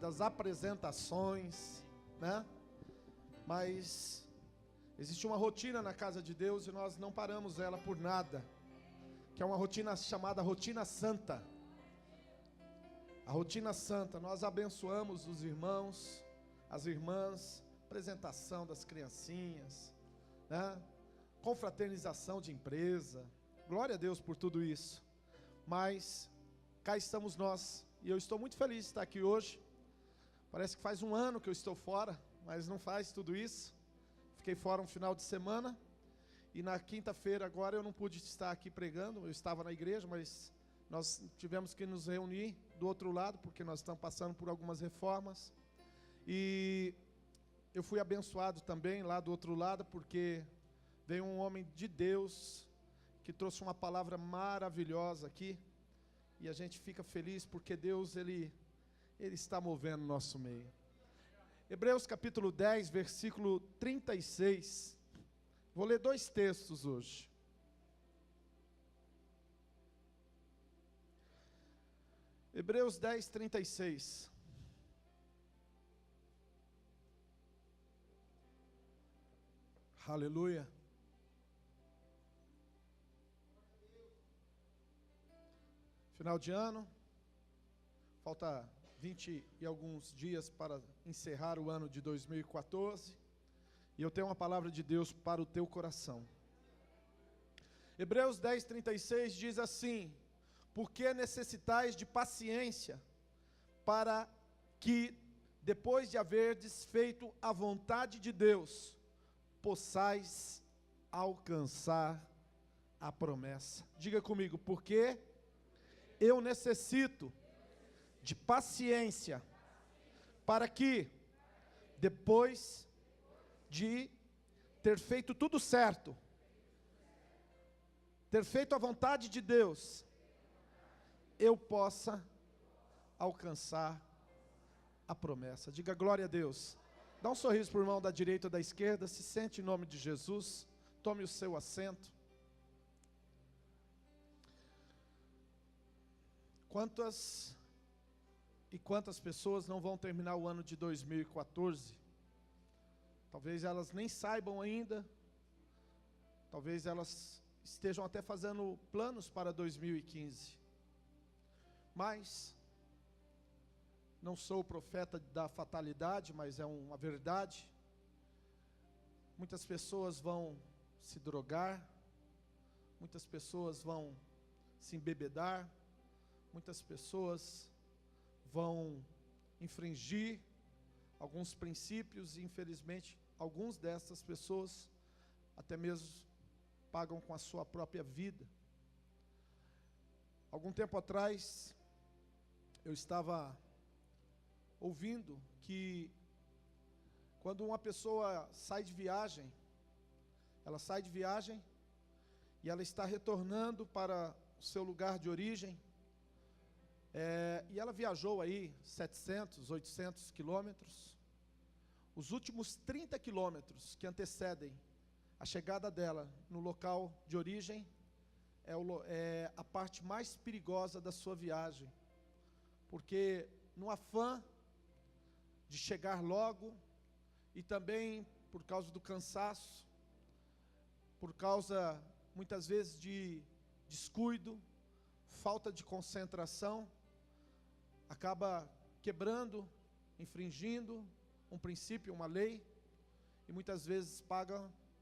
muitas apresentações, né? Mas existe uma rotina na casa de Deus e nós não paramos ela por nada, que é uma rotina chamada rotina santa. A rotina santa, nós abençoamos os irmãos, as irmãs, apresentação das criancinhas, né? Confraternização de empresa, glória a Deus por tudo isso. Mas cá estamos nós, e eu estou muito feliz de estar aqui hoje. Parece que faz um ano que eu estou fora, mas não faz tudo isso. Fiquei fora um final de semana, e na quinta-feira agora eu não pude estar aqui pregando, eu estava na igreja, mas nós tivemos que nos reunir do outro lado, porque nós estamos passando por algumas reformas, e eu fui abençoado também lá do outro lado, porque veio um homem de Deus, que trouxe uma palavra maravilhosa aqui, e a gente fica feliz, porque Deus, Ele está movendo o nosso meio. Hebreus capítulo 10, versículo 36, vou ler 2 textos hoje. Hebreus 10, 36. Aleluia. Final de ano, falta 20 e alguns dias para encerrar o ano de 2014, e eu tenho uma palavra de Deus para o teu coração. Hebreus 10, 36 diz assim: porque necessitais de paciência, para que, depois de haverdes feito a vontade de Deus, possais alcançar a promessa. Diga comigo, porque eu necessito de paciência, para que, depois de ter feito tudo certo, ter feito a vontade de Deus, eu possa alcançar a promessa. Diga glória a Deus. Dá um sorriso para o irmão da direita ou da esquerda, se sente em nome de Jesus, tome o seu assento. Quantas pessoas não vão terminar o ano de 2014? Talvez elas nem saibam ainda, talvez elas estejam até fazendo planos para 2015. Mas, não sou profeta da fatalidade, mas é uma verdade. Muitas pessoas vão se drogar, muitas pessoas vão se embebedar, muitas pessoas vão infringir alguns princípios e, infelizmente, algumas dessas pessoas até mesmo pagam com a sua própria vida. Algum tempo atrás, eu estava ouvindo que quando uma pessoa sai de viagem, ela sai de viagem e ela está retornando para o seu lugar de origem, e ela viajou aí 700, 800 quilômetros. Os últimos 30 quilômetros que antecedem a chegada dela no local de origem é a parte mais perigosa da sua viagem, porque no afã de chegar logo, e também por causa do cansaço, por causa muitas vezes de descuido, falta de concentração, acaba quebrando, infringindo um princípio, uma lei, e muitas vezes paga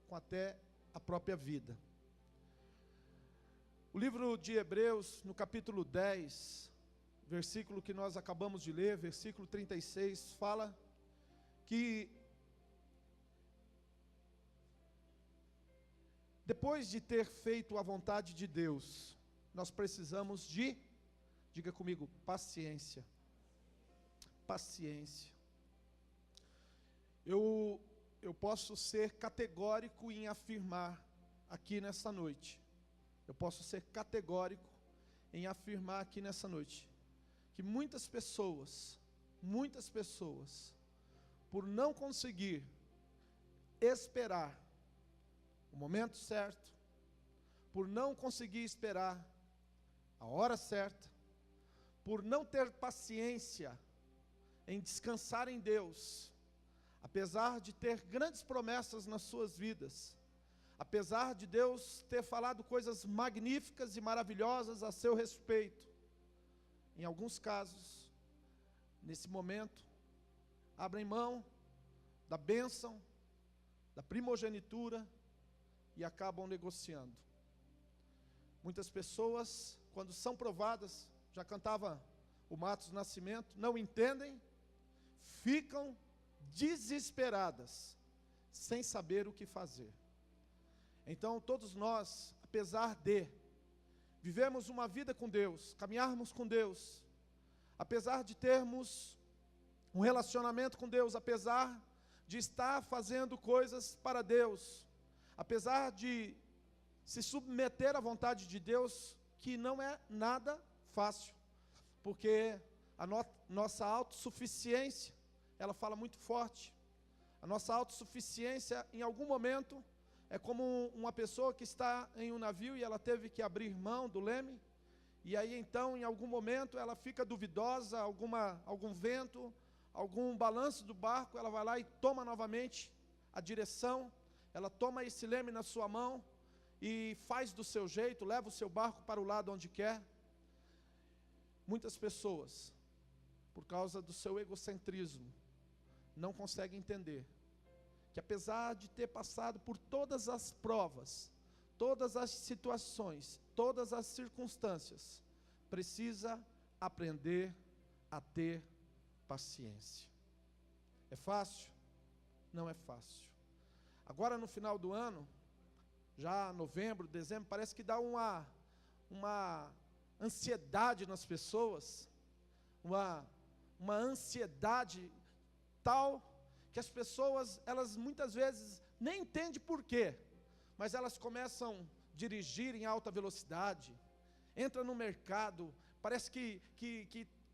com até a própria vida. O livro de Hebreus, no capítulo 10, versículo que nós acabamos de ler, versículo 36, fala que depois de ter feito a vontade de Deus, nós precisamos de, diga comigo, paciência. Paciência. Eu posso ser categórico em afirmar aqui nessa noite, eu posso ser categórico em afirmar aqui nessa noite, que muitas pessoas, por não conseguir esperar o momento certo, por não conseguir esperar a hora certa, por não ter paciência em descansar em Deus, apesar de ter grandes promessas nas suas vidas, apesar de Deus ter falado coisas magníficas e maravilhosas a seu respeito, em alguns casos, nesse momento, abrem mão da bênção, da primogenitura e acabam negociando. Muitas pessoas, quando são provadas, já cantava o Matos Nascimento, não entendem, ficam desesperadas, sem saber o que fazer. Então, todos nós, apesar de vivemos uma vida com Deus, caminharmos com Deus, apesar de termos um relacionamento com Deus, apesar de estar fazendo coisas para Deus, apesar de se submeter à vontade de Deus, que não é nada fácil, porque a nossa autossuficiência, ela fala muito forte. A nossa autossuficiência, em algum momento, é como uma pessoa que está em um navio e ela teve que abrir mão do leme, e aí então, em algum momento, ela fica duvidosa, algum vento, algum balanço do barco, ela vai lá e toma novamente a direção, ela toma esse leme na sua mão e faz do seu jeito, leva o seu barco para o lado onde quer. Muitas pessoas, por causa do seu egocentrismo, não conseguem entender que apesar de ter passado por todas as provas, todas as situações, todas as circunstâncias, precisa aprender a ter paciência. É fácil? Não é fácil. Agora no final do ano, já novembro, dezembro, parece que dá uma ansiedade nas pessoas, uma ansiedade tal que as pessoas, elas muitas vezes nem entendem por quê, mas elas começam a dirigir em alta velocidade, entra no mercado, parece que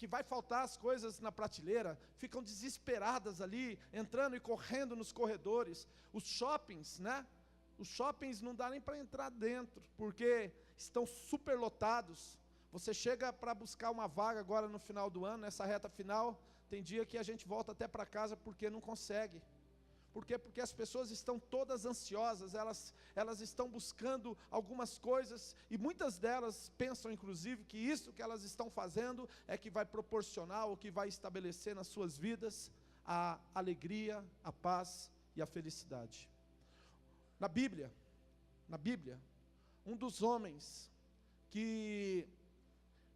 vai faltar as coisas na prateleira, ficam desesperadas ali, entrando e correndo nos corredores. Os shoppings, né? Os shoppings não dá nem para entrar dentro, porque estão superlotados. Você chega para buscar uma vaga agora no final do ano, nessa reta final, tem dia que a gente volta até para casa porque não consegue. Por quê? Porque as pessoas estão todas ansiosas, elas estão buscando algumas coisas, e muitas delas pensam, inclusive, que isso que elas estão fazendo é que vai proporcionar, ou que vai estabelecer nas suas vidas a alegria, a paz e a felicidade. Na Bíblia, um dos homens que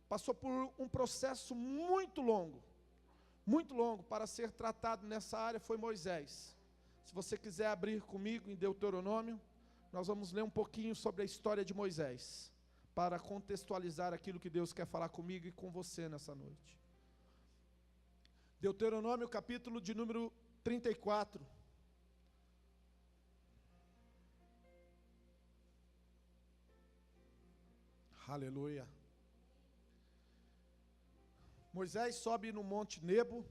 passou por um processo muito longo para ser tratado nessa área foi Moisés. Se você quiser abrir comigo em Deuteronômio, nós vamos ler um pouquinho sobre a história de Moisés, para contextualizar aquilo que Deus quer falar comigo e com você nessa noite. Deuteronômio, capítulo de número 34. Aleluia. Moisés sobe no monte Nebo,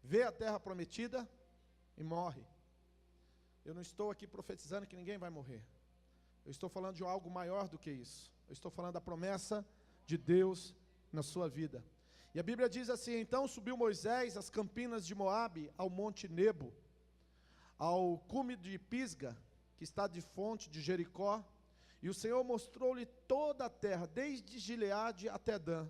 vê a terra prometida e morre. Eu não estou aqui profetizando que ninguém vai morrer. Eu estou falando de algo maior do que isso. Eu estou falando da promessa de Deus na sua vida. E a Bíblia diz assim: então subiu Moisés às campinas de Moabe, ao monte Nebo, ao cume de Pisga, que está de fonte de Jericó, e o Senhor mostrou-lhe toda a terra, desde Gileade até Dan,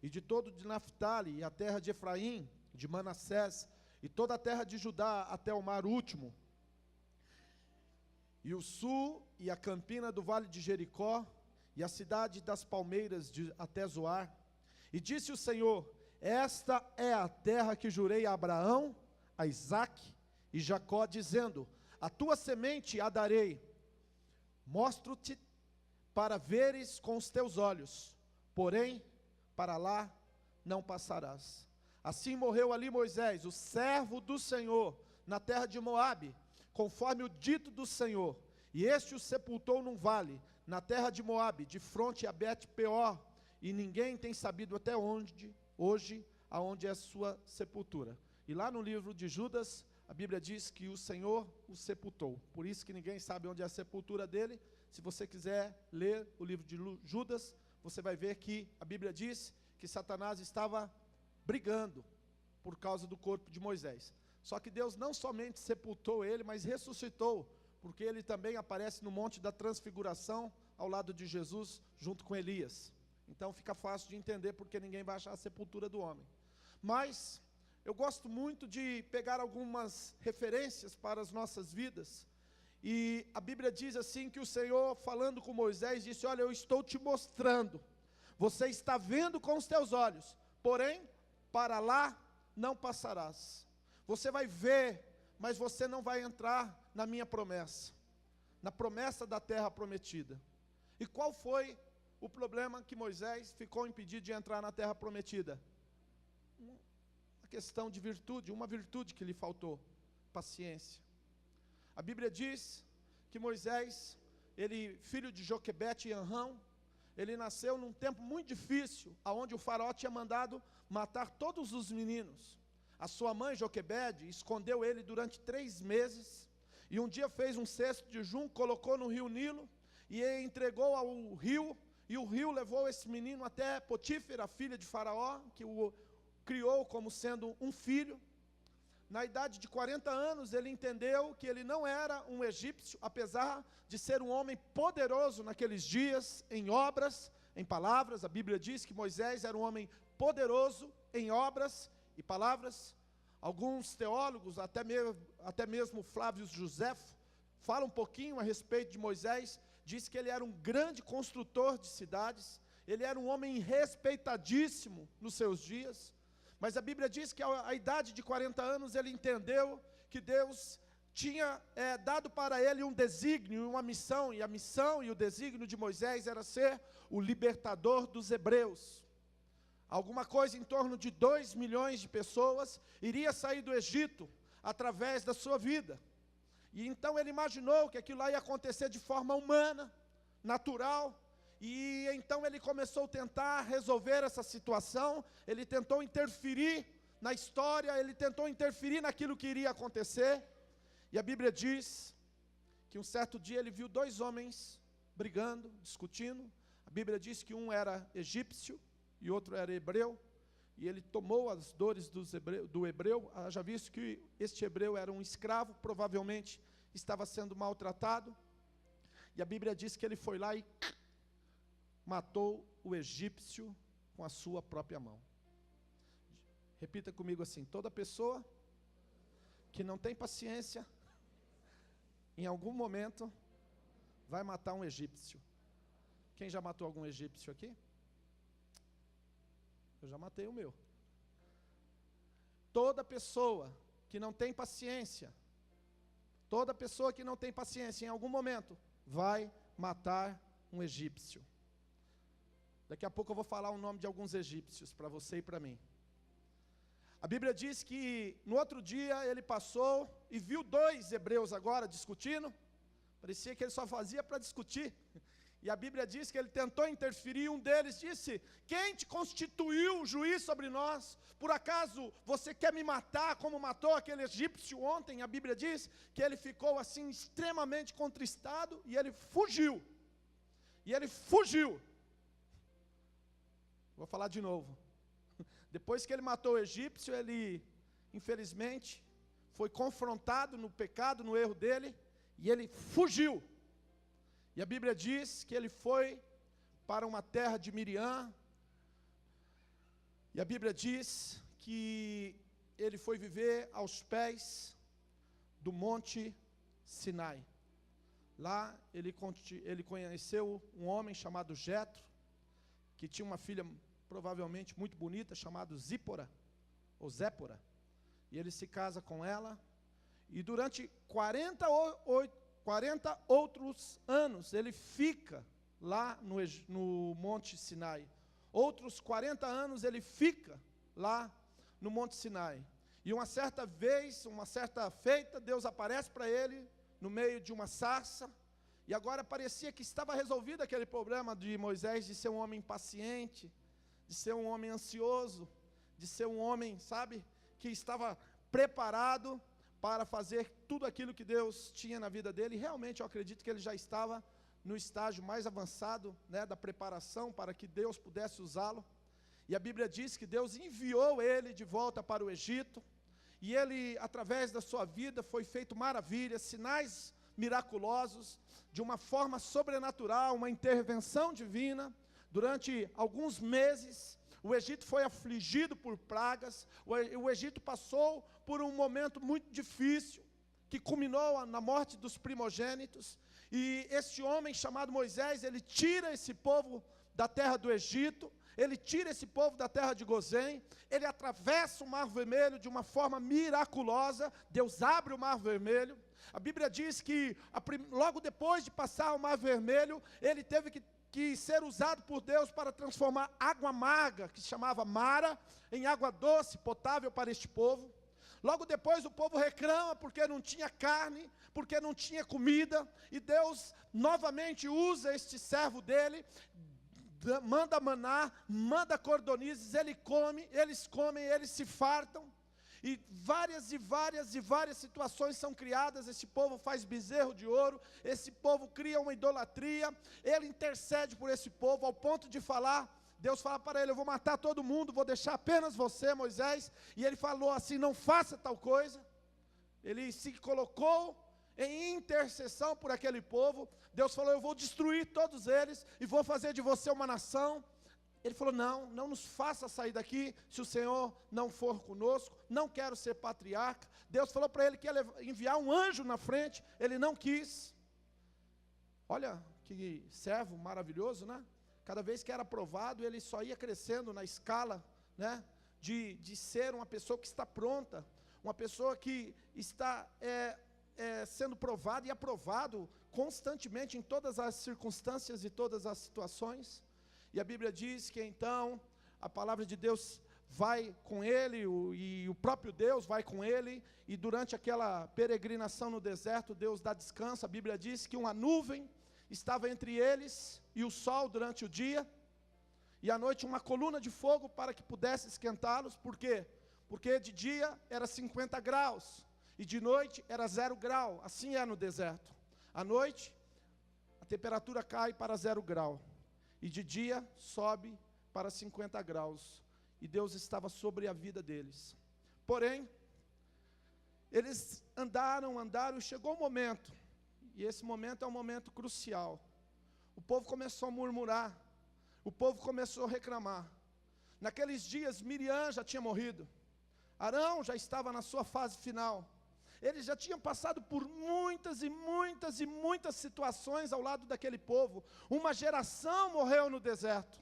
e de todo de Naphtali, e a terra de Efraim, de Manassés, e toda a terra de Judá até o mar último, e o sul, e a campina do vale de Jericó, e a cidade das palmeiras até Zoar. E disse o Senhor: esta é a terra que jurei a Abraão, a Isaque e Jacó, dizendo: a tua semente a darei. Mostro-te para veres com os teus olhos, porém para lá não passarás. Assim morreu ali Moisés, o servo do Senhor, na terra de Moabe, conforme o dito do Senhor, e este o sepultou num vale, na terra de Moabe, de fronte a Bet-peor, e ninguém tem sabido até hoje, aonde é a sua sepultura. E lá no livro de Judas, a Bíblia diz que o Senhor o sepultou, por isso que ninguém sabe onde é a sepultura dele. Se você quiser ler o livro de Judas, você vai ver que a Bíblia diz que Satanás estava brigando por causa do corpo de Moisés. Só que Deus não somente sepultou ele, mas ressuscitou, porque ele também aparece no Monte da Transfiguração, ao lado de Jesus, junto com Elias. Então fica fácil de entender porque ninguém vai achar a sepultura do homem. Mas eu gosto muito de pegar algumas referências para as nossas vidas. E a Bíblia diz assim que o Senhor, falando com Moisés, disse: olha, eu estou te mostrando, você está vendo com os teus olhos, porém, para lá não passarás. Você vai ver, mas você não vai entrar na minha promessa, na promessa da terra prometida. E qual foi o problema que Moisés ficou impedido de entrar na terra prometida? Uma questão de virtude, uma virtude que lhe faltou: paciência. A Bíblia diz que Moisés, ele, filho de Joquebede e Anrão, ele nasceu num tempo muito difícil, onde o faraó tinha mandado matar todos os meninos. A sua mãe, Joquebede, escondeu ele durante 3 meses, e um dia fez um cesto de junco, colocou no rio Nilo, e entregou ao rio, e o rio levou esse menino até Potífera, filha de Faraó, que o criou como sendo um filho. Na idade de 40 anos, ele entendeu que ele não era um egípcio, apesar de ser um homem poderoso naqueles dias, em obras, em palavras. A Bíblia diz que Moisés era um homem poderoso em obras e palavras. Alguns teólogos, até mesmo Flávio Joséfo, falam um pouquinho a respeito de Moisés. Diz que ele era um grande construtor de cidades, ele era um homem respeitadíssimo nos seus dias. Mas a Bíblia diz que à idade de 40 anos ele entendeu que Deus tinha dado para ele um desígnio, uma missão, e a missão e o desígnio de Moisés era ser o libertador dos hebreus. Alguma coisa em torno de 2 milhões de pessoas iria sair do Egito através da sua vida. E então ele imaginou que aquilo lá ia acontecer de forma humana, natural. E então ele começou a tentar resolver essa situação, ele tentou interferir na história, ele tentou interferir naquilo que iria acontecer. E a Bíblia diz que um certo dia ele viu 2 homens brigando, discutindo. A Bíblia diz que um era egípcio e outro era hebreu. E ele tomou as dores do hebreu, já visto que este hebreu era um escravo, provavelmente estava sendo maltratado. E a Bíblia diz que ele foi lá e matou o egípcio com a sua própria mão. Repita comigo assim: toda pessoa que não tem paciência, em algum momento, vai matar um egípcio. Quem já matou algum egípcio aqui? Eu já matei o meu. Toda pessoa que não tem paciência, toda pessoa que não tem paciência, em algum momento, vai matar um egípcio. Daqui a pouco eu vou falar o nome de alguns egípcios para você e para mim. A Bíblia diz que no outro dia ele passou e viu 2 hebreus agora discutindo. Parecia que ele só fazia para discutir. E a Bíblia diz que ele tentou interferir, um deles disse: quem te constituiu juiz sobre nós? Por acaso você quer me matar como matou aquele egípcio ontem? A Bíblia diz que ele ficou assim extremamente contristado e ele fugiu. Vou falar de novo. Depois que ele matou o egípcio, ele, infelizmente, foi confrontado no pecado, no erro dele, e ele fugiu. E a Bíblia diz que ele foi para uma terra de Miriam, e a Bíblia diz que ele foi viver aos pés do Monte Sinai. Lá ele conheceu um homem chamado Jetro, que tinha uma filha provavelmente muito bonita, chamada Zípora, ou Zépora, e ele se casa com ela, e durante 40 outros anos, ele fica lá no Monte Sinai. Outros 40 anos ele fica lá no Monte Sinai. E uma certa vez, uma certa feita, Deus aparece para ele no meio de uma sarça, e agora parecia que estava resolvido aquele problema de Moisés de ser um homem impaciente, de ser um homem ansioso, de ser um homem, sabe, que estava preparado para fazer tudo aquilo que Deus tinha na vida dele. E realmente eu acredito que ele já estava no estágio mais avançado, né, da preparação para que Deus pudesse usá-lo. E a Bíblia diz que Deus enviou ele de volta para o Egito, e ele, através da sua vida, foi feito maravilhas, sinais miraculosos, de uma forma sobrenatural, uma intervenção divina. Durante alguns meses, o Egito foi afligido por pragas, o Egito passou por um momento muito difícil, que culminou na morte dos primogênitos, e esse homem chamado Moisés, ele tira esse povo da terra do Egito, ele tira esse povo da terra de Gozém, ele atravessa o Mar Vermelho de uma forma miraculosa. Deus abre o Mar Vermelho. A Bíblia diz que logo depois de passar o Mar Vermelho, ele teve que ser usado por Deus para transformar água amarga, que se chamava Mara, em água doce, potável para este povo. Logo depois o povo reclama porque não tinha carne, porque não tinha comida, e Deus novamente usa este servo dele, manda maná, manda cordonizes, eles comem, eles se fartam, e várias situações são criadas. Esse povo faz bezerro de ouro, esse povo cria uma idolatria, ele intercede por esse povo, ao ponto de falar, Deus fala para ele: eu vou matar todo mundo, vou deixar apenas você, Moisés, e ele falou assim: não faça tal coisa. Ele se colocou em intercessão por aquele povo. Deus falou: eu vou destruir todos eles, e vou fazer de você uma nação. Ele falou: não nos faça sair daqui, se o Senhor não for conosco, não quero ser patriarca. Deus falou para ele que ia enviar um anjo na frente, ele não quis. Olha que servo maravilhoso, né? Cada vez que era aprovado, ele só ia crescendo na escala, né, de ser uma pessoa que está pronta, uma pessoa que está sendo provado e aprovado constantemente em todas as circunstâncias e todas as situações. E a Bíblia diz que então a palavra de Deus vai com ele, e o próprio Deus vai com ele, e durante aquela peregrinação no deserto, Deus dá descanso. A Bíblia diz que uma nuvem estava entre eles e o sol durante o dia, e à noite uma coluna de fogo para que pudesse esquentá-los. Por quê? Porque de dia era 50 graus, e de noite era 0 grau, assim é no deserto. À noite, a temperatura cai para 0 grau, e de dia sobe para 50 graus, e Deus estava sobre a vida deles. Porém, eles andaram, e chegou um momento, e esse momento é um momento crucial. O povo começou a murmurar, o povo começou a reclamar. Naqueles dias, Miriam já tinha morrido, Arão já estava na sua fase final. Eles já tinham passado por muitas situações ao lado daquele povo. Uma geração morreu no deserto,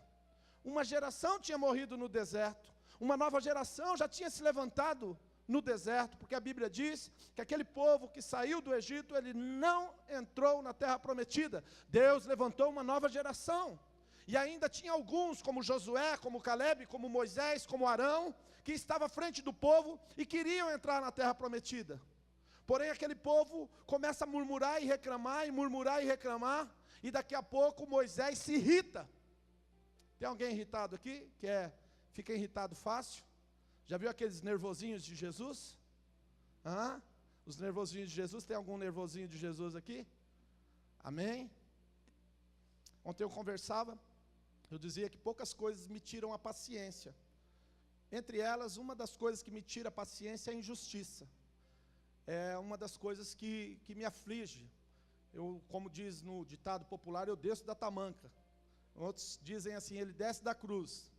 uma geração tinha morrido no deserto, uma nova geração já tinha se levantado no deserto, porque a Bíblia diz que aquele povo que saiu do Egito, ele não entrou na terra prometida. Deus levantou uma nova geração, e ainda tinha alguns, como Josué, como Caleb, como Moisés, como Arão, que estavam à frente do povo e queriam entrar na terra prometida. Porém aquele povo começa a murmurar e reclamar, e daqui a pouco Moisés se irrita. Tem alguém irritado aqui, fica irritado fácil? Já viu aqueles nervosinhos de Jesus? Os nervosinhos de Jesus, tem algum nervosinho de Jesus aqui? Amém? Ontem eu conversava, eu dizia que poucas coisas me tiram a paciência. Entre elas, uma das coisas que me tira a paciência é a injustiça. É uma das coisas que me aflige. Eu, como diz no ditado popular, eu desço da tamanca. Outros dizem assim: ele desce da cruz.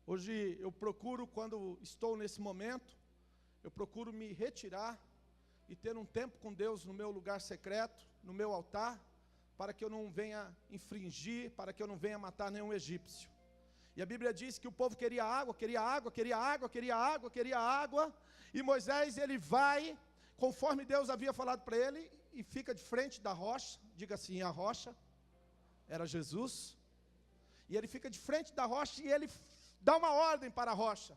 Hoje eu procuro, quando estou nesse momento, eu procuro me retirar e ter um tempo com Deus no meu lugar secreto, no meu altar, para que eu não venha infringir, para que eu não venha matar nenhum egípcio. E a Bíblia diz que o povo queria água, e Moisés, ele vai, conforme Deus havia falado para ele, e fica de frente da rocha. Diga assim: a rocha era Jesus, e ele fica de frente da rocha, e ele dá uma ordem para a rocha,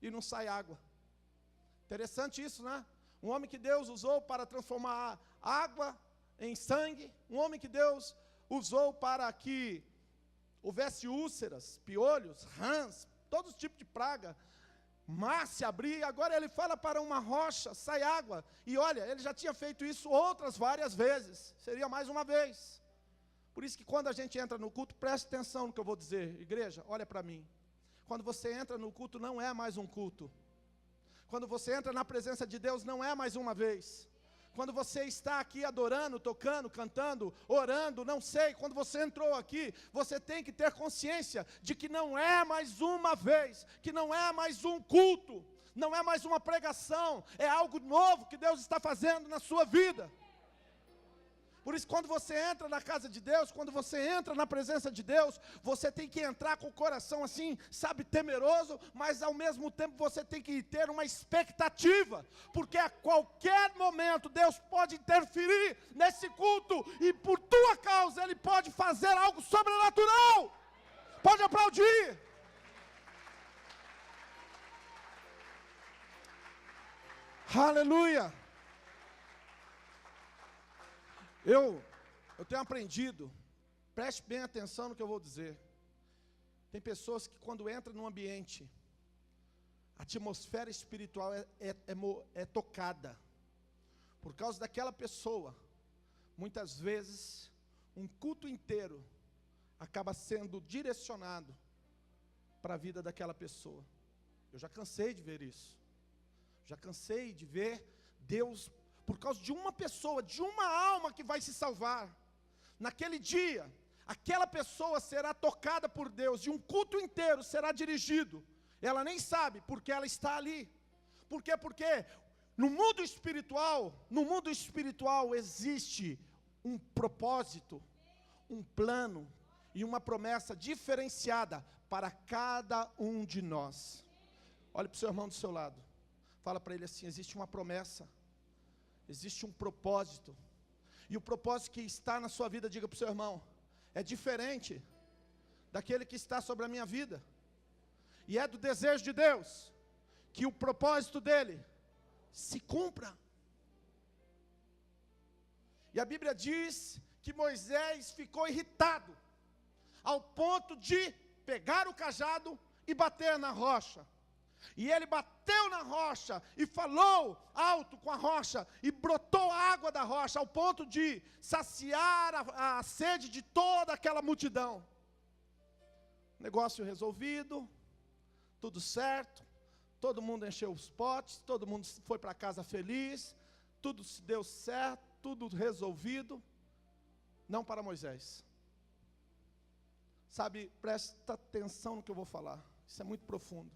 e não sai água. Interessante isso, né? Um homem que Deus usou para transformar água em sangue, um homem que Deus usou para que houvesse úlceras, piolhos, rãs, todos os tipos de praga, mar se abrir. Agora ele fala para uma rocha: sai água. E olha, ele já tinha feito isso outras várias vezes, seria mais uma vez. Por isso que quando a gente entra no culto, preste atenção no que eu vou dizer. Igreja, olha para mim. Quando você entra no culto, não é mais um culto. Quando você entra na presença de Deus, não é mais uma vez. Quando você está aqui adorando, tocando, cantando, orando, não sei, quando você entrou aqui, você tem que ter consciência de que não é mais uma vez, que não é mais um culto, não é mais uma pregação, é algo novo que Deus está fazendo na sua vida. Por isso, quando você entra na casa de Deus, quando você entra na presença de Deus, você tem que entrar com o coração assim, sabe, temeroso, mas ao mesmo tempo você tem que ter uma expectativa, porque a qualquer momento Deus pode interferir nesse culto, e por tua causa Ele pode fazer algo sobrenatural. Pode aplaudir. Aleluia. Eu tenho aprendido, preste bem atenção no que eu vou dizer. Tem pessoas que quando entram num ambiente, a atmosfera espiritual é tocada. Por causa daquela pessoa, muitas vezes, um culto inteiro acaba sendo direcionado para a vida daquela pessoa. Eu já cansei de ver isso. Já cansei de ver Deus, por causa de uma pessoa, de uma alma que vai se salvar. Naquele dia, aquela pessoa será tocada por Deus, e um culto inteiro será dirigido. Ela nem sabe porque ela está ali. Por quê? Porque no mundo espiritual existe um propósito, um plano e uma promessa diferenciada para cada um de nós. Olhe para o seu irmão do seu lado. Fala para ele assim: existe uma promessa, existe um propósito. E o propósito que está na sua vida, diga para o seu irmão, é diferente daquele que está sobre a minha vida. E é do desejo de Deus que o propósito dele se cumpra. E a Bíblia diz que Moisés ficou irritado, ao ponto de pegar o cajado e bater na rocha. E ele bateu na rocha e falou alto com a rocha, e brotou água da rocha, ao ponto de saciar a sede de toda aquela multidão. Negócio resolvido, tudo certo, todo mundo encheu os potes, todo mundo foi para casa feliz, tudo deu certo, tudo resolvido. Não para Moisés. Sabe, presta atenção no que eu vou falar, isso é muito profundo.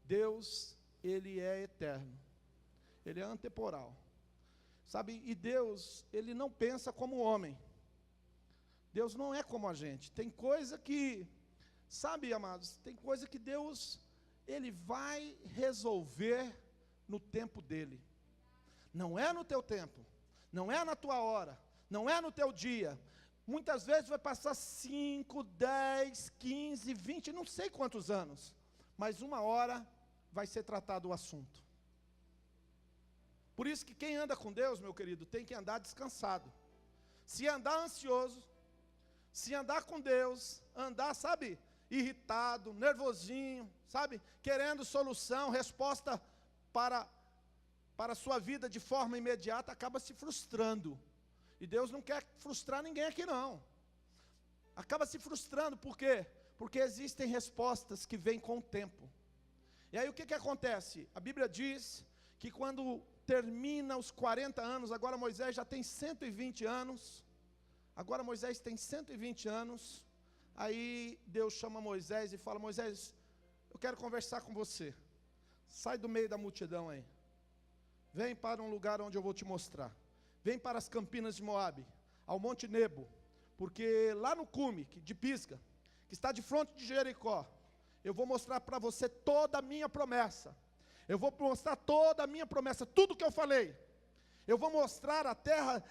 Deus, Ele é eterno, Ele é antemporal, sabe, e Deus, Ele não pensa como o homem. Deus não é como a gente. Tem coisa que, sabe, amados, tem coisa que Deus, Ele vai resolver no tempo dEle. Não é no teu tempo, não é na tua hora, não é no teu dia. Muitas vezes vai passar 5, 10, 15, 20, não sei quantos anos, mas uma hora vai ser tratado o assunto. Por isso que quem anda com Deus, meu querido, tem que andar descansado. Se andar ansioso, se andar com Deus, andar, sabe, irritado, nervosinho, sabe, querendo solução, resposta para a sua vida de forma imediata, acaba se frustrando. E Deus não quer frustrar ninguém aqui não. Acaba se frustrando, por quê? Porque existem respostas que vêm com o tempo. E aí o que acontece? A Bíblia diz que quando termina os 40 anos, agora Moisés já tem 120 anos, agora Moisés tem 120 anos, aí Deus chama Moisés e fala: Moisés, eu quero conversar com você, sai do meio da multidão aí, vem para um lugar onde eu vou te mostrar, vem para as campinas de Moabe, ao Monte Nebo, porque lá no cume de Pisga, que está de frente de Jericó, eu vou mostrar para você toda a minha promessa. Eu vou mostrar toda a minha promessa, tudo que eu falei. Eu vou mostrar a terra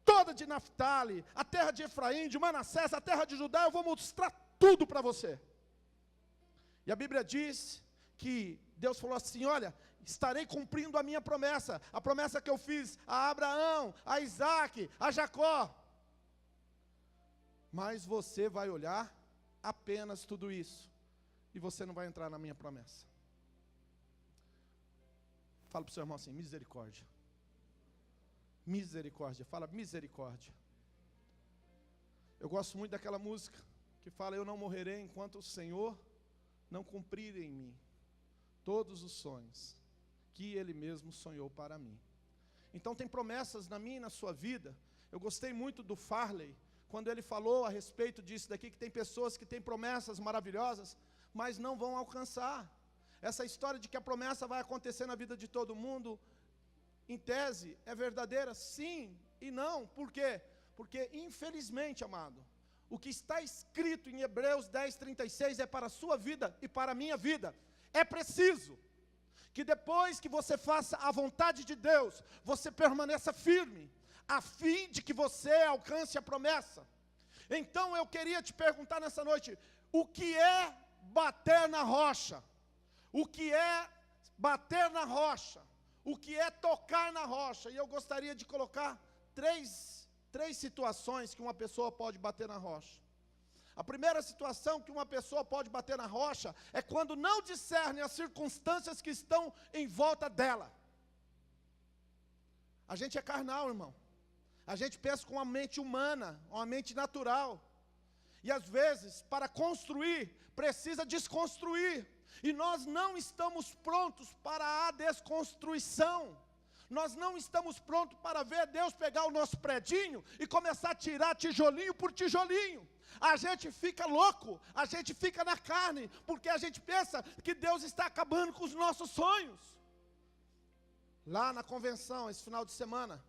toda de Naftali, a terra de Efraim, de Manassés, a terra de Judá. Eu vou mostrar tudo para você. E a Bíblia diz que Deus falou assim: olha, estarei cumprindo a minha promessa, a promessa que eu fiz a Abraão, a Isaac, a Jacó. Mas você vai olhar apenas tudo isso, e você não vai entrar na minha promessa. Fala para o seu irmão assim: misericórdia. Misericórdia, fala misericórdia. Eu gosto muito daquela música que fala: eu não morrerei enquanto o Senhor não cumprir em mim todos os sonhos que Ele mesmo sonhou para mim. Então tem promessas na minha e na sua vida. Eu gostei muito do Farley, quando ele falou a respeito disso daqui, que tem pessoas que têm promessas maravilhosas, mas não vão alcançar. Essa história de que a promessa vai acontecer na vida de todo mundo, em tese, é verdadeira? Sim e não. Por quê? Porque, infelizmente, amado, o que está escrito em Hebreus 10:36 é para a sua vida e para a minha vida. É preciso que depois que você faça a vontade de Deus, você permaneça firme, a fim de que você alcance a promessa. Então eu queria te perguntar nessa noite, o que é bater na rocha? O que é bater na rocha? O que é tocar na rocha? E eu gostaria de colocar três situações que uma pessoa pode bater na rocha. A primeira situação que uma pessoa pode bater na rocha é quando não discerne as circunstâncias que estão em volta dela. A gente é carnal, irmão. A gente pensa com uma mente humana, uma mente natural. E às vezes, para construir, precisa desconstruir. E nós não estamos prontos para a desconstrução. Nós não estamos prontos para ver Deus pegar o nosso predinho e começar a tirar tijolinho por tijolinho. A gente fica louco, a gente fica na carne, porque a gente pensa que Deus está acabando com os nossos sonhos. Lá na convenção, esse final de semana,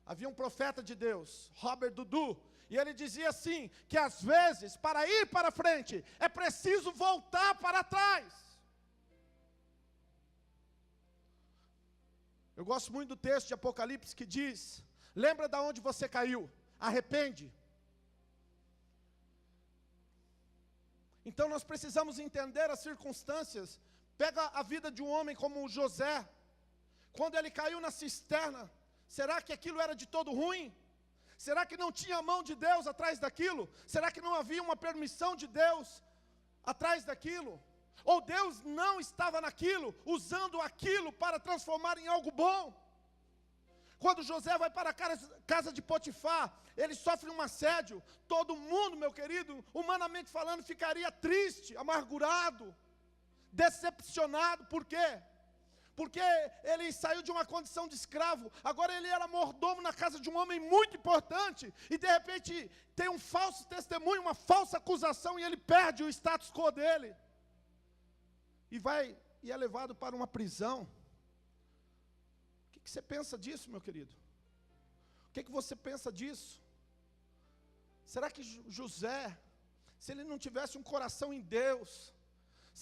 havia um profeta de Deus, Robert Dudu, e ele dizia assim, que às vezes, para ir para frente, é preciso voltar para trás. Eu gosto muito do texto de Apocalipse que diz, lembra de onde você caiu, arrepende. Então nós precisamos entender as circunstâncias. Pega a vida de um homem como José, quando ele caiu na cisterna, será que aquilo era de todo ruim? Será que não tinha a mão de Deus atrás daquilo? Será que não havia uma permissão de Deus atrás daquilo? Ou Deus não estava naquilo, usando aquilo para transformar em algo bom? Quando José vai para a casa de Potifar, ele sofre um assédio. Todo mundo, meu querido, humanamente falando, ficaria triste, amargurado, decepcionado. Por quê? Porque ele saiu de uma condição de escravo, agora ele era mordomo na casa de um homem muito importante, e de repente tem um falso testemunho, uma falsa acusação, e ele perde o status quo dele, e é levado para uma prisão. O que você pensa disso, meu querido? O que você pensa disso? Será que José, se ele não tivesse um coração em Deus,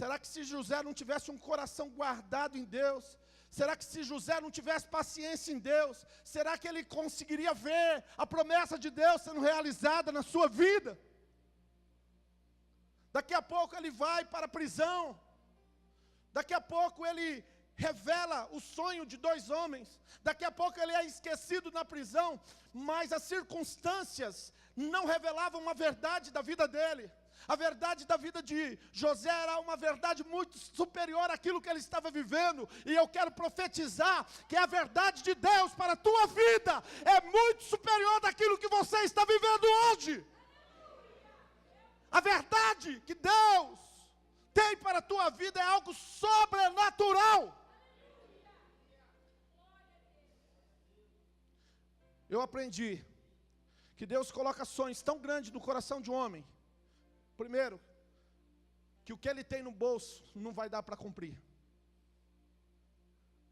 será que se José não tivesse um coração guardado em Deus, será que se José não tivesse paciência em Deus, será que ele conseguiria ver a promessa de Deus sendo realizada na sua vida? Daqui a pouco ele vai para a prisão, daqui a pouco ele revela o sonho de 2 homens, daqui a pouco ele é esquecido na prisão, mas as circunstâncias não revelavam a verdade da vida dele. A verdade da vida de José era uma verdade muito superior àquilo que ele estava vivendo. E eu quero profetizar que a verdade de Deus para a tua vida é muito superior daquilo que você está vivendo hoje. A verdade que Deus tem para a tua vida é algo sobrenatural. Eu aprendi que Deus coloca sonhos tão grandes no coração de um homem. Primeiro, que o que ele tem no bolso não vai dar para cumprir.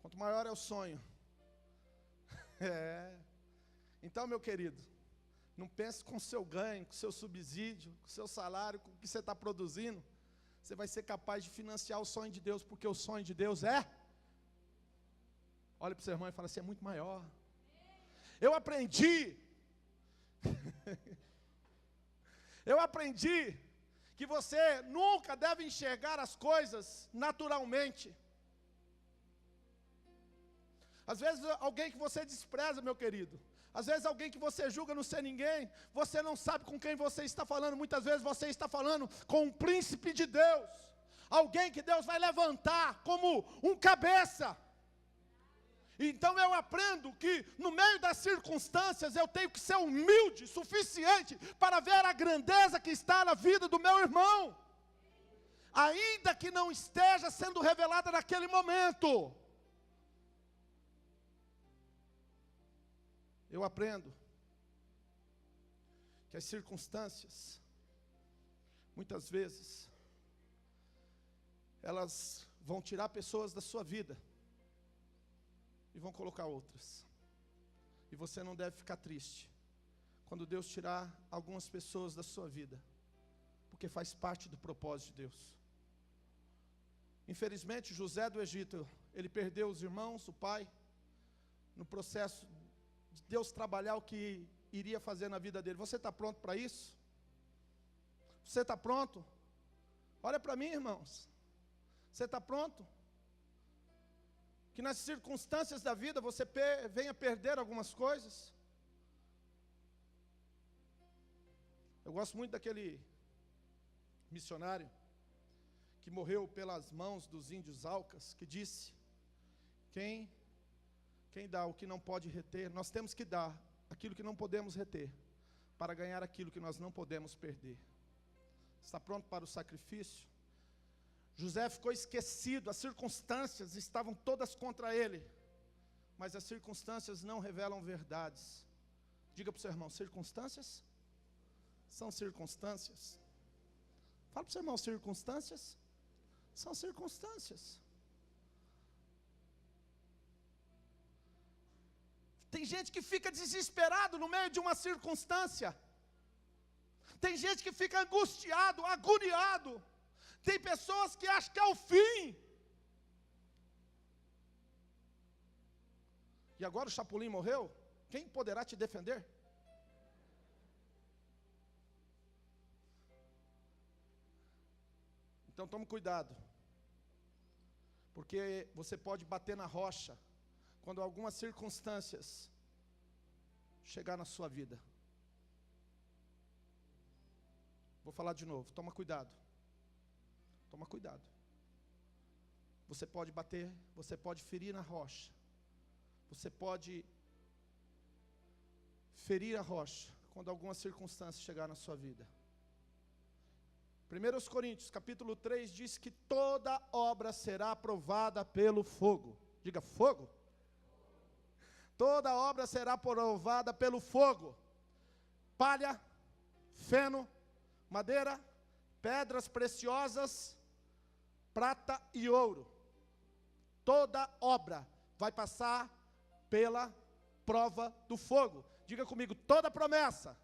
Quanto maior é o sonho. Então, meu querido, não pense com o seu ganho, com o seu subsídio, com o seu salário, com o que você está produzindo. Você vai ser capaz de financiar o sonho de Deus, porque o sonho de Deus é... Olha para o seu irmão e fala assim, é muito maior. Eu aprendi... Eu aprendi que você nunca deve enxergar as coisas naturalmente. Às vezes alguém que você despreza, meu querido, às vezes alguém que você julga não ser ninguém, você não sabe com quem você está falando, muitas vezes você está falando com um príncipe de Deus, alguém que Deus vai levantar como um cabeça. Então eu aprendo que no meio das circunstâncias eu tenho que ser humilde, suficiente para ver a grandeza que está na vida do meu irmão. ainda que não esteja sendo revelada naquele momento. Eu aprendo que as circunstâncias, muitas vezes, elas vão tirar pessoas da sua vida e vão colocar outras. E você não deve ficar triste quando Deus tirar algumas pessoas da sua vida, porque faz parte do propósito de Deus. Infelizmente, José do Egito, ele perdeu os irmãos, o pai, no processo de Deus trabalhar o que iria fazer na vida dele. Você está pronto para isso? Você está pronto? Olha para mim, irmãos. Você está pronto? Que nas circunstâncias da vida você venha perder algumas coisas. Eu gosto muito daquele missionário que morreu pelas mãos dos índios Aucas, que disse: quem dá o que não pode reter, nós temos que dar aquilo que não podemos reter, para ganhar aquilo que nós não podemos perder. Está pronto para o sacrifício? José ficou esquecido, as circunstâncias estavam todas contra ele, mas as circunstâncias não revelam verdades. Diga para o seu irmão: circunstâncias são circunstâncias. Fala para o seu irmão: circunstâncias são circunstâncias. Tem gente que fica desesperado no meio de uma circunstância. Tem gente que fica angustiado, agoniado. Tem pessoas que acham que é o fim. E agora o Chapolin morreu? Quem poderá te defender? Então tome cuidado, porque você pode bater na rocha quando algumas circunstâncias chegar na sua vida. Vou falar de novo, toma cuidado. Toma cuidado. Você pode bater, você pode ferir na rocha. Você pode ferir a rocha quando alguma circunstância chegar na sua vida. 1 Coríntios, capítulo 3, diz que toda obra será aprovada pelo fogo. Diga: fogo. Toda obra será aprovada pelo fogo. Palha, feno, madeira, pedras preciosas, prata e ouro. Toda obra vai passar pela prova do fogo. Diga comigo: toda promessa.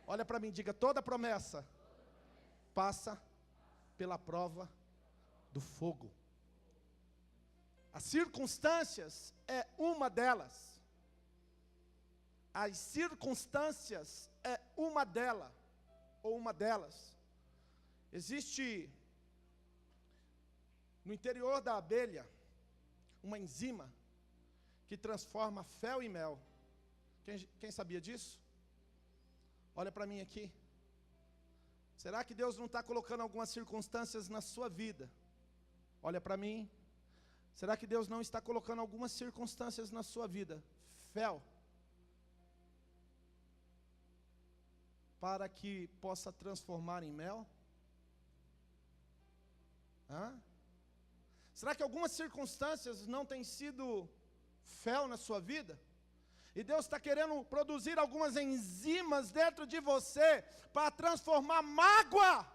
Olha para mim, diga: toda promessa passa pela prova do fogo. As circunstâncias é uma delas. As circunstâncias é uma delas, ou uma delas. Existe no interior da abelha uma enzima que transforma fel em mel. Quem sabia disso? Olha para mim aqui. Será que Deus não está colocando algumas circunstâncias na sua vida? Olha para mim. Será que Deus não está colocando algumas circunstâncias na sua vida? Fel. Para que possa transformar em mel? Será que algumas circunstâncias não têm sido fel na sua vida? E Deus está querendo produzir algumas enzimas dentro de você para transformar mágoa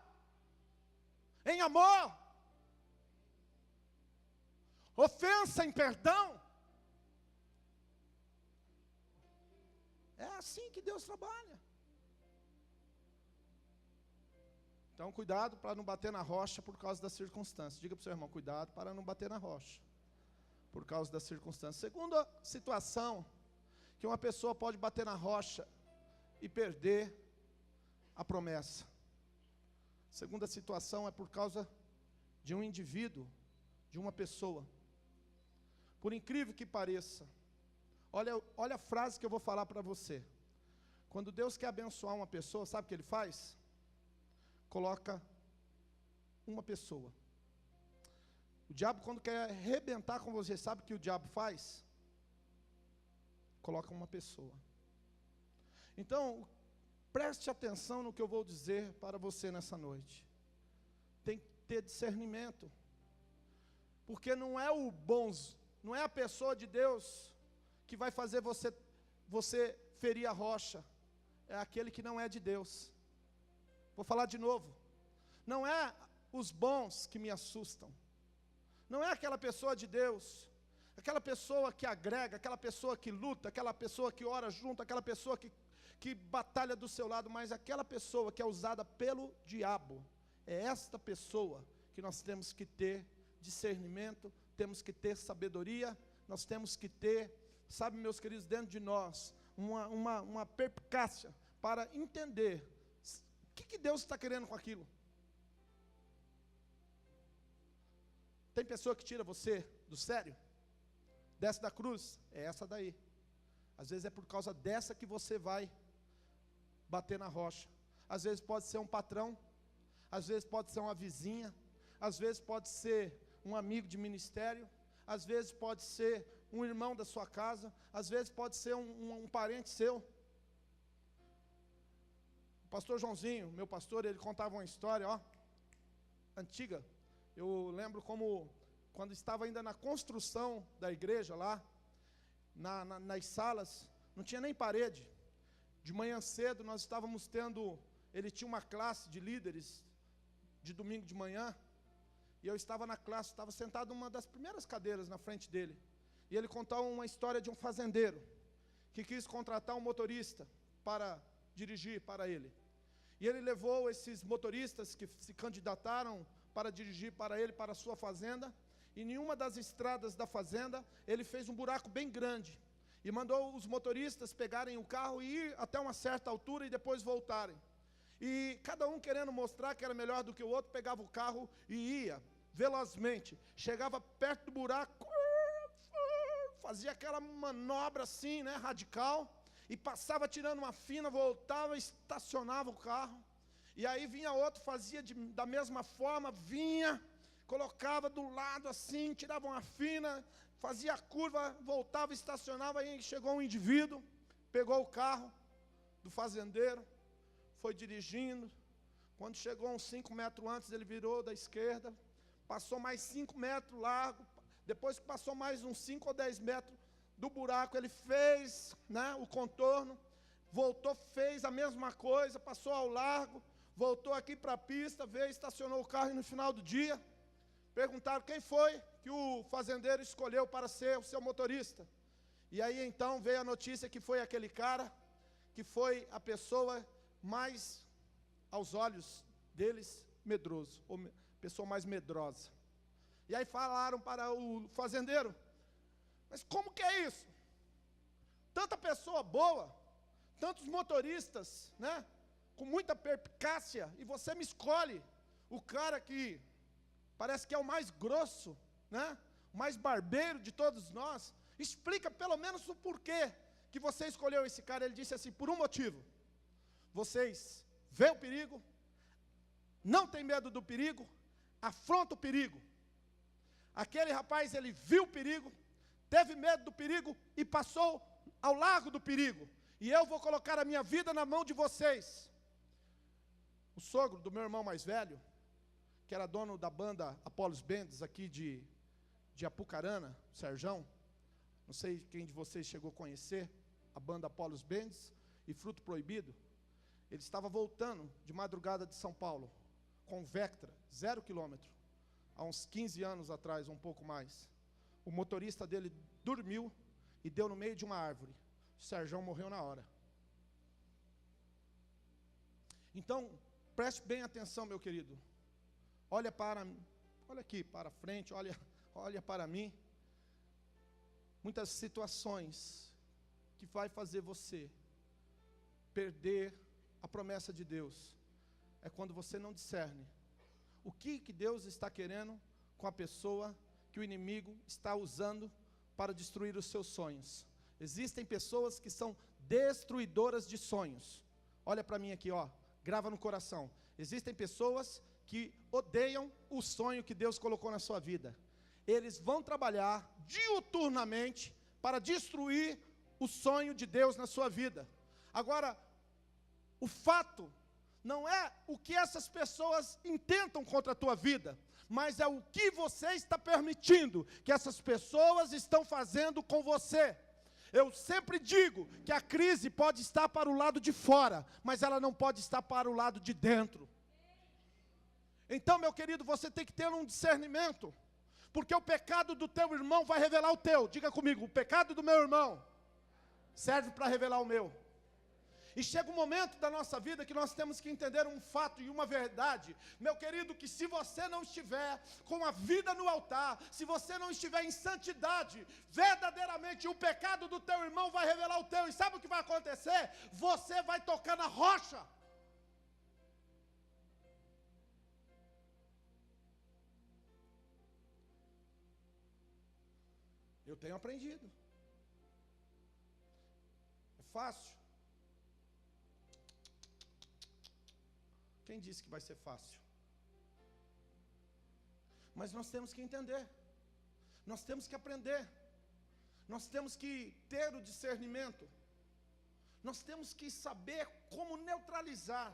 em amor, ofensa em perdão. É assim que Deus trabalha. Então, cuidado para não bater na rocha por causa das circunstâncias. Diga para o seu irmão: cuidado para não bater na rocha por causa das circunstâncias. Segunda situação que uma pessoa pode bater na rocha e perder a promessa. Segunda situação é por causa de um indivíduo, de uma pessoa. Por incrível que pareça, olha a frase que eu vou falar para você. Quando Deus quer abençoar uma pessoa, sabe o que Ele faz? Coloca uma pessoa. O diabo, quando quer arrebentar com você, sabe o que o diabo faz? Coloca uma pessoa. Então, preste atenção no que eu vou dizer para você nessa noite. ter discernimento. Porque não é o bonzo, não é a pessoa de Deus que vai fazer você ferir a rocha. É aquele que não é de Deus. Vou falar de novo. Não é os bons que me assustam. Não é aquela pessoa de Deus, aquela pessoa que agrega, aquela pessoa que luta, aquela pessoa que ora junto, aquela pessoa que batalha do seu lado, mas aquela pessoa que é usada pelo diabo. É esta pessoa que nós temos que ter discernimento, temos que ter sabedoria, nós temos que ter, sabe, meus queridos, dentro de nós, uma perspicácia para entender o que Deus está querendo com aquilo. Tem pessoa que tira você do sério, desce da cruz, é essa daí. Às vezes é por causa dessa que você vai bater na rocha. Às vezes pode ser um patrão, às vezes pode ser uma vizinha, às vezes pode ser um amigo de ministério, às vezes pode ser um irmão da sua casa, às vezes pode ser um parente seu. O pastor Joãozinho, meu pastor, ele contava uma história, antiga. Eu lembro como, quando estava ainda na construção da igreja lá, nas salas, não tinha nem parede. De manhã cedo nós estávamos tendo, ele tinha uma classe de líderes, de domingo de manhã, e eu estava na classe, estava sentado numa das primeiras cadeiras na frente dele, e ele contava uma história de um fazendeiro, que quis contratar um motorista para dirigir para ele, e ele levou esses motoristas que se candidataram para dirigir para ele, para a sua fazenda, e em uma das estradas da fazenda, ele fez um buraco bem grande, e mandou os motoristas pegarem o carro e ir até uma certa altura e depois voltarem. E cada um querendo mostrar que era melhor do que o outro, pegava o carro e ia velozmente. Chegava perto do buraco, fazia aquela manobra assim, né, radical, e passava tirando uma fina, voltava, estacionava o carro. E aí vinha outro, fazia da mesma forma, vinha, colocava do lado assim, tirava uma fina, fazia a curva, voltava, estacionava, aí chegou um indivíduo, pegou o carro do fazendeiro, foi dirigindo. Quando chegou uns 5 metros antes, ele virou da esquerda, passou mais 5 metros largo, depois que passou mais uns 5 ou 10 metros do buraco, ele fez, né, o contorno, voltou, fez a mesma coisa, passou ao largo, voltou aqui para a pista, veio, estacionou o carro, e no final do dia, perguntaram quem foi que o fazendeiro escolheu para ser o seu motorista. E aí então veio a notícia que foi aquele cara, que foi a pessoa mais, aos olhos deles, medroso, ou pessoa mais medrosa. E aí falaram para o fazendeiro, mas como que é isso? Tanta pessoa boa, tantos motoristas, né, com muita perspicácia, e você me escolhe o cara que parece que é o mais grosso, né, o mais barbeiro de todos nós. Explica pelo menos o porquê que você escolheu esse cara. Ele disse assim, por um motivo: vocês veem o perigo, não tem medo do perigo, afronta o perigo. Aquele rapaz, ele viu o perigo, teve medo do perigo e passou ao largo do perigo. E eu vou colocar a minha vida na mão de vocês. O sogro do meu irmão mais velho, que era dono da banda Apollos Bands, aqui de Apucarana, Serjão, não sei quem de vocês chegou a conhecer a banda Apollos Bands e Fruto Proibido. Ele estava voltando de madrugada de São Paulo, com Vectra, 0 quilômetro, há uns 15 anos atrás, um pouco mais. O motorista dele dormiu e deu no meio de uma árvore. O Serjão morreu na hora. Então, preste bem atenção, meu querido. Olha aqui para frente, olha para mim. Muitas situações que vai fazer você perder a promessa de Deus é quando você não discerne o que Deus está querendo com a pessoa que o inimigo está usando para destruir os seus sonhos. Existem pessoas que são destruidoras de sonhos. Olha para mim aqui, grava no coração. Existem pessoas que odeiam o sonho que Deus colocou na sua vida. Eles vão trabalhar diuturnamente para destruir o sonho de Deus na sua vida. Agora, o fato não é o que essas pessoas intentam contra a tua vida, mas é o que você está permitindo que essas pessoas estão fazendo com você. Eu sempre digo que a crise pode estar para o lado de fora, mas ela não pode estar para o lado de dentro. Então, meu querido, você tem que ter um discernimento, porque o pecado do teu irmão vai revelar o teu. Diga comigo, o pecado do meu irmão serve para revelar o meu. E chega um momento da nossa vida que nós temos que entender um fato e uma verdade, meu querido, que se você não estiver com a vida no altar, se você não estiver em santidade, verdadeiramente o pecado do teu irmão vai revelar o teu. E sabe o que vai acontecer? Você vai tocar na rocha. Eu tenho aprendido. É fácil? Quem disse que vai ser fácil? Mas nós temos que entender, nós temos que aprender, nós temos que ter o discernimento, nós temos que saber como neutralizar,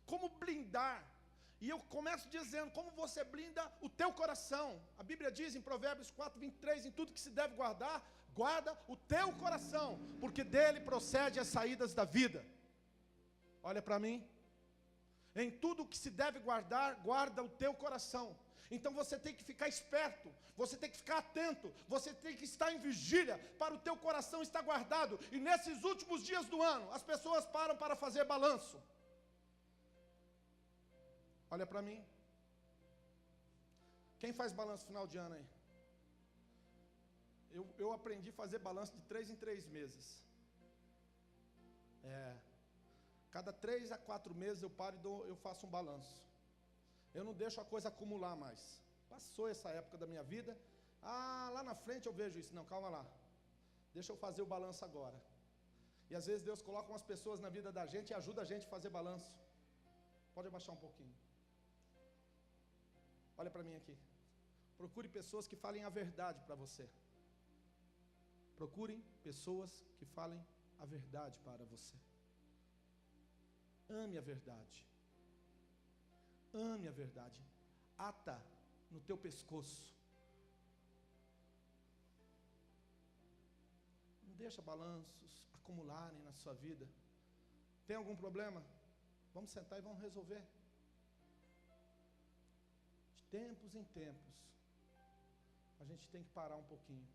como blindar. E eu começo dizendo, como você blinda o teu coração. A Bíblia diz em Provérbios 4:23, em tudo que se deve guardar, guarda o teu coração, porque dele procede as saídas da vida. Olha para mim. Em tudo que se deve guardar, guarda o teu coração. Então você tem que ficar esperto, você tem que ficar atento, você tem que estar em vigília para o teu coração estar guardado. E nesses últimos dias do ano, as pessoas param para fazer balanço. Olha para mim. Quem faz balanço final de ano aí? Eu aprendi a fazer balanço de 3 em 3 meses. Cada 3 a 4 meses eu paro e eu faço um balanço. Eu não deixo a coisa acumular mais. Passou essa época da minha vida. Lá na frente eu vejo isso. Não, calma lá. Deixa eu fazer o balanço agora. E às vezes Deus coloca umas pessoas na vida da gente e ajuda a gente a fazer balanço. Pode abaixar um pouquinho. Olha para mim aqui. Procure pessoas que falem a verdade para você. Procurem pessoas que falem a verdade para você. Ame a verdade. Ame a verdade. Ata no teu pescoço. Não deixa balanços acumularem na sua vida. Tem algum problema? Vamos sentar e vamos resolver. De tempos em tempos, a gente tem que parar um pouquinho.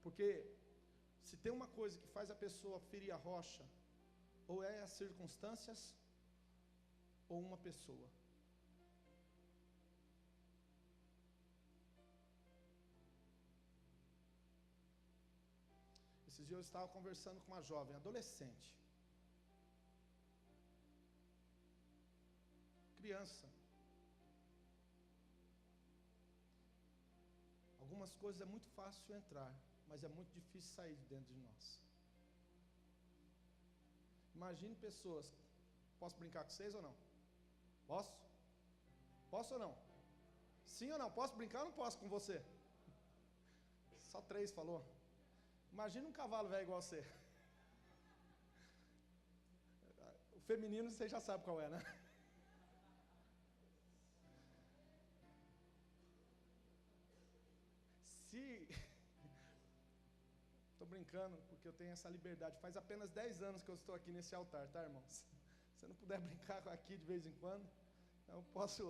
Porque se tem uma coisa que faz a pessoa ferir a rocha, ou é as circunstâncias, ou uma pessoa. Esses dias eu estava conversando com uma jovem, adolescente, criança. Algumas coisas é muito fácil entrar, mas é muito difícil sair de dentro de nós. Imagine pessoas. Posso brincar com vocês ou não? Posso? Posso ou não? Sim ou não? Posso brincar ou não posso com você? Só 3 falou. Imagina um cavalo velho igual você. O feminino você já sabe qual é, né? Estou brincando, porque eu tenho essa liberdade. Faz apenas 10 anos que eu estou aqui nesse altar, tá, irmãos? Se eu não puder brincar aqui de vez em quando, eu posso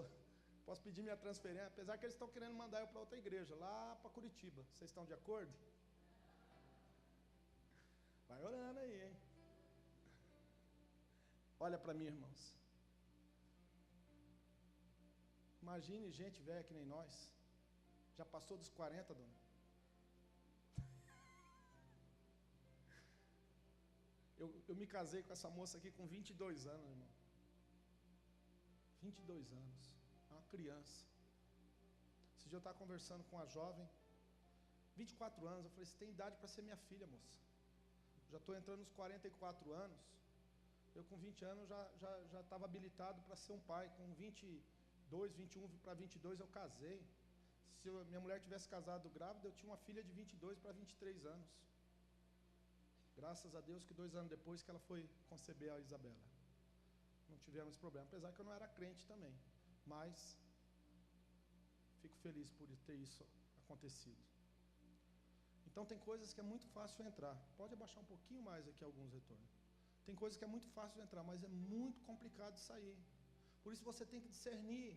pedir minha transferência, apesar que eles estão querendo mandar eu para outra igreja, lá para Curitiba. Vocês estão de acordo? Vai orando aí, hein? Olha para mim, irmãos. Imagine gente velha que nem nós. Já passou dos 40, dona. Eu me casei com essa moça aqui com 22 anos, irmão. 22 anos. É uma criança. Esse dia eu estava conversando com uma jovem, 24 anos. Eu falei, você tem idade para ser minha filha, moça. Já estou entrando nos 44 anos. Eu com 20 anos já estava habilitado para ser um pai. Com 22, 21 para 22 eu casei. Se minha mulher tivesse casado grávida, eu tinha uma filha de 22 para 23 anos. Graças a Deus que 2 anos depois que ela foi conceber a Isabela. não tivemos problema, apesar que eu não era crente também, mas fico feliz por ter isso acontecido. Então tem coisas que é muito fácil entrar, pode abaixar um pouquinho mais aqui alguns retornos. Tem coisas que é muito fácil entrar, mas é muito complicado de sair. Por isso você tem que discernir,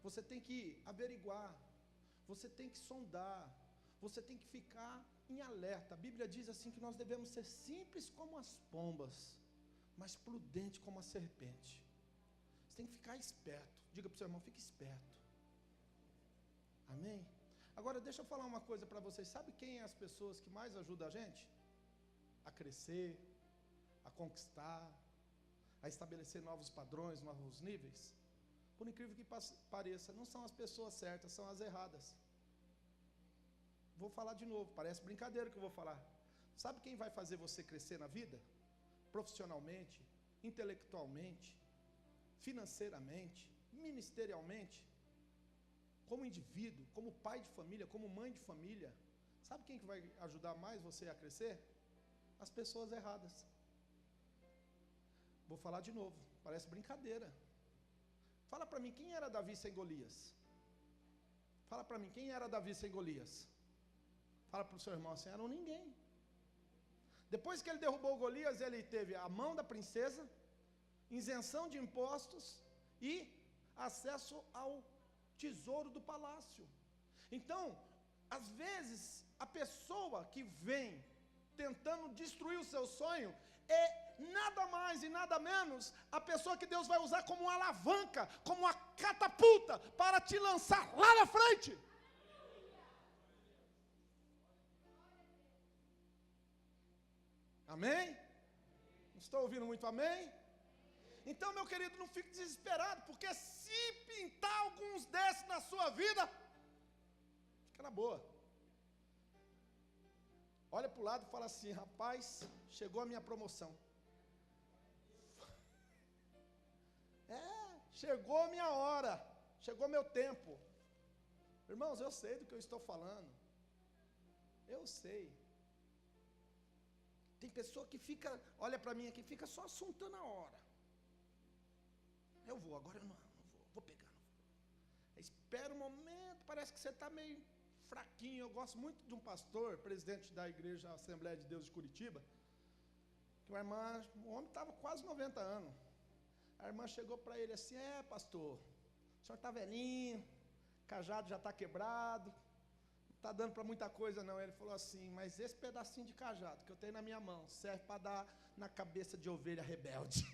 você tem que averiguar, você tem que sondar, você tem que ficar em alerta. A Bíblia diz assim que nós devemos ser simples como as pombas, mas prudente como a serpente. Você tem que ficar esperto. Diga para o seu irmão, fique esperto. Amém? Agora deixa eu falar uma coisa para vocês. Sabe quem é as pessoas que mais ajudam a gente? A crescer, a conquistar, a estabelecer novos padrões, novos níveis? Por incrível que pareça, não são as pessoas certas, são as erradas. Vou falar de novo, parece brincadeira que eu vou falar. Sabe quem vai fazer você crescer na vida? Profissionalmente, intelectualmente, financeiramente, ministerialmente, como indivíduo, como pai de família, como mãe de família. Sabe quem que vai ajudar mais você a crescer? As pessoas erradas. Vou falar de novo, parece brincadeira. Fala para mim, quem era Davi sem Golias? Fala para mim, quem era Davi sem Golias? Fala para o seu irmão assim, era um ninguém. Depois que ele derrubou Golias, ele teve a mão da princesa, isenção de impostos e acesso ao tesouro do palácio. Então, às vezes, a pessoa que vem tentando destruir o seu sonho é nada mais e nada menos a pessoa que Deus vai usar como uma alavanca, como uma catapulta para te lançar lá na frente. Amém? Não estou ouvindo muito amém? Então, meu querido, não fique desesperado, porque se pintar alguns desses na sua vida, fica na boa. Olha para o lado e fala assim, rapaz, chegou a minha promoção. Chegou a minha hora, chegou meu tempo. Irmãos, eu sei do que eu estou falando. Eu sei. Tem pessoa que fica, olha para mim aqui, fica só assuntando a hora. Eu vou, agora eu não vou pegar. Espera um momento, parece que você está meio fraquinho. Eu gosto muito de um pastor, presidente da igreja Assembleia de Deus de Curitiba, que o homem estava quase 90 anos. A irmã chegou para ele assim, pastor, o senhor está velhinho, cajado já está quebrado, não está dando para muita coisa não. Ele falou assim, mas esse pedacinho de cajado que eu tenho na minha mão, serve para dar na cabeça de ovelha rebelde.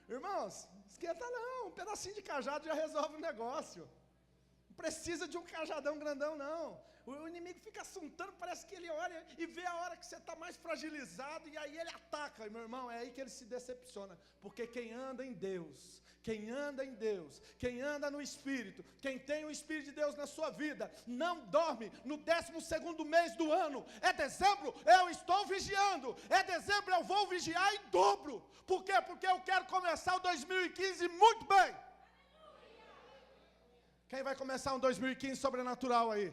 Irmãos, esquenta não, um pedacinho de cajado já resolve o negócio. Não precisa de um cajadão grandão não. O inimigo fica assuntando, parece que ele olha e vê a hora que você está mais fragilizado e aí ele ataca. E meu irmão, é aí que ele se decepciona. Porque quem anda em Deus, quem anda em Deus, quem anda no Espírito, quem tem o Espírito de Deus na sua vida, não dorme no 12º mês do ano. É dezembro, eu estou vigiando. É dezembro, eu vou vigiar em dobro. Por quê? Porque eu quero começar o 2015 muito bem. Quem vai começar um 2015 sobrenatural aí?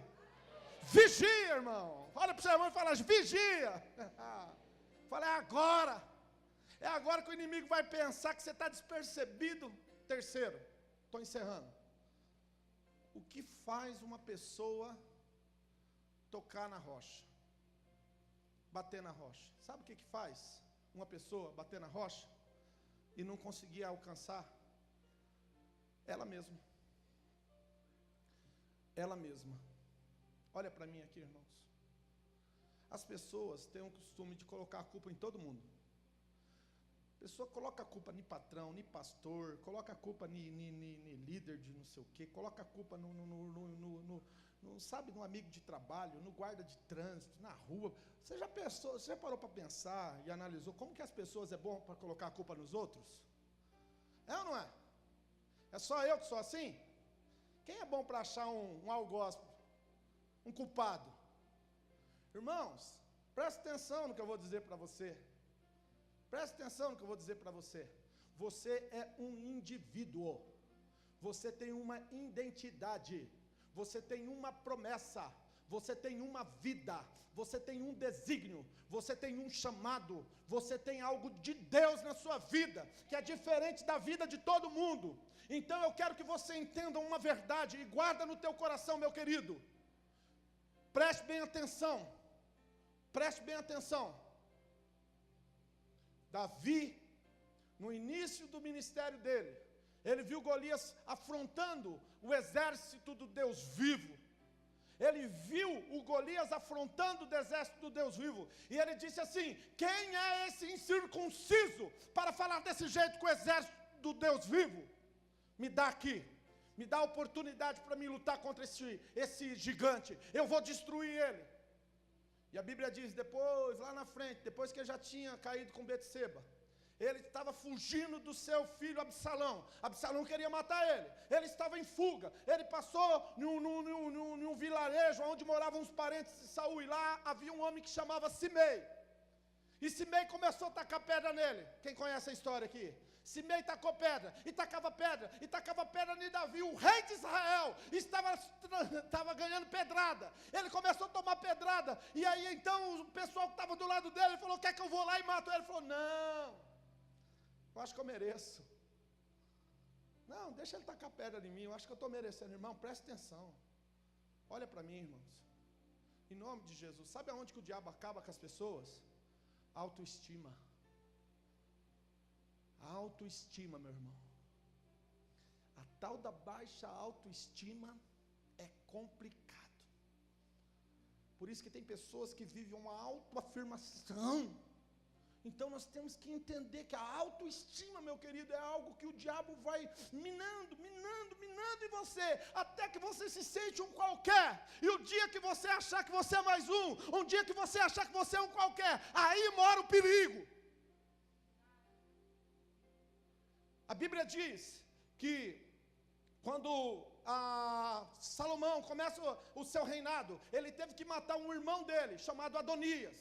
Vigia, irmão. Olha para o seu irmão e fala, vigia. Fala, é agora. É agora que o inimigo vai pensar que você está despercebido. Terceiro, estou encerrando. O que faz uma pessoa tocar na rocha? Bater na rocha. Sabe o que faz uma pessoa bater na rocha e não conseguir alcançar? Ela mesma. Ela mesma. Olha para mim aqui, irmãos. As pessoas têm o costume de colocar a culpa em todo mundo. A pessoa coloca a culpa em patrão, em pastor, coloca a culpa em líder de não sei o quê, coloca a culpa sabe, no amigo de trabalho, no guarda de trânsito, na rua. Você já parou para pensar e analisou como que as pessoas é bom para colocar a culpa nos outros? É ou não é? É só eu que sou assim? Quem é bom para achar um algoz, um culpado? Irmãos, presta atenção no que eu vou dizer para você. Presta atenção no que eu vou dizer para você. Você é um indivíduo. Você tem uma identidade. Você tem uma promessa. você tem uma vida, você tem um desígnio, você tem um chamado, você tem algo de Deus na sua vida, que é diferente da vida de todo mundo. Então eu quero que você entenda uma verdade, e guarda no teu coração, meu querido. Preste bem atenção, preste bem atenção. Davi, no início do ministério dele, ele viu Golias afrontando o exército do Deus vivo. Ele viu o Golias afrontando o exército do Deus vivo. E ele disse assim: quem é esse incircunciso para falar desse jeito com o exército do Deus vivo? Me dá aqui, me dá a oportunidade para mim lutar contra esse gigante. Eu vou destruir ele. E a Bíblia diz, depois, lá na frente, depois que ele já tinha caído com Betseba, ele estava fugindo do seu filho Absalão. Absalão queria matar ele. Ele estava em fuga. Ele passou num vilarejo onde moravam os parentes de Saul. E lá havia um homem que chamava Simei. E Simei começou a tacar pedra nele. Quem conhece a história aqui? Simei tacou pedra, e tacava pedra em Davi. O rei de Israel estava ganhando pedrada. Ele começou a tomar pedrada. E aí então o pessoal que estava do lado dele falou: quer que eu vou lá e mato ele? Ele falou: não, eu acho que eu mereço. Não, deixa ele tacar pedra em mim, eu acho que eu estou merecendo. Irmão, presta atenção. Olha para mim, irmãos. Em nome de Jesus. Sabe aonde que o diabo acaba com as pessoas? Autoestima. A autoestima, meu irmão. A tal da baixa autoestima é complicado. Por isso que tem pessoas que vivem uma autoafirmação. Então nós temos que entender que a autoestima, meu querido, é algo que o diabo vai minando em você, até que você se sente um qualquer. E o dia que você achar que você é mais um dia que você achar que você é um qualquer, aí mora o perigo. A Bíblia diz que quando Salomão começa o seu reinado, ele teve que matar um irmão dele, chamado Adonias.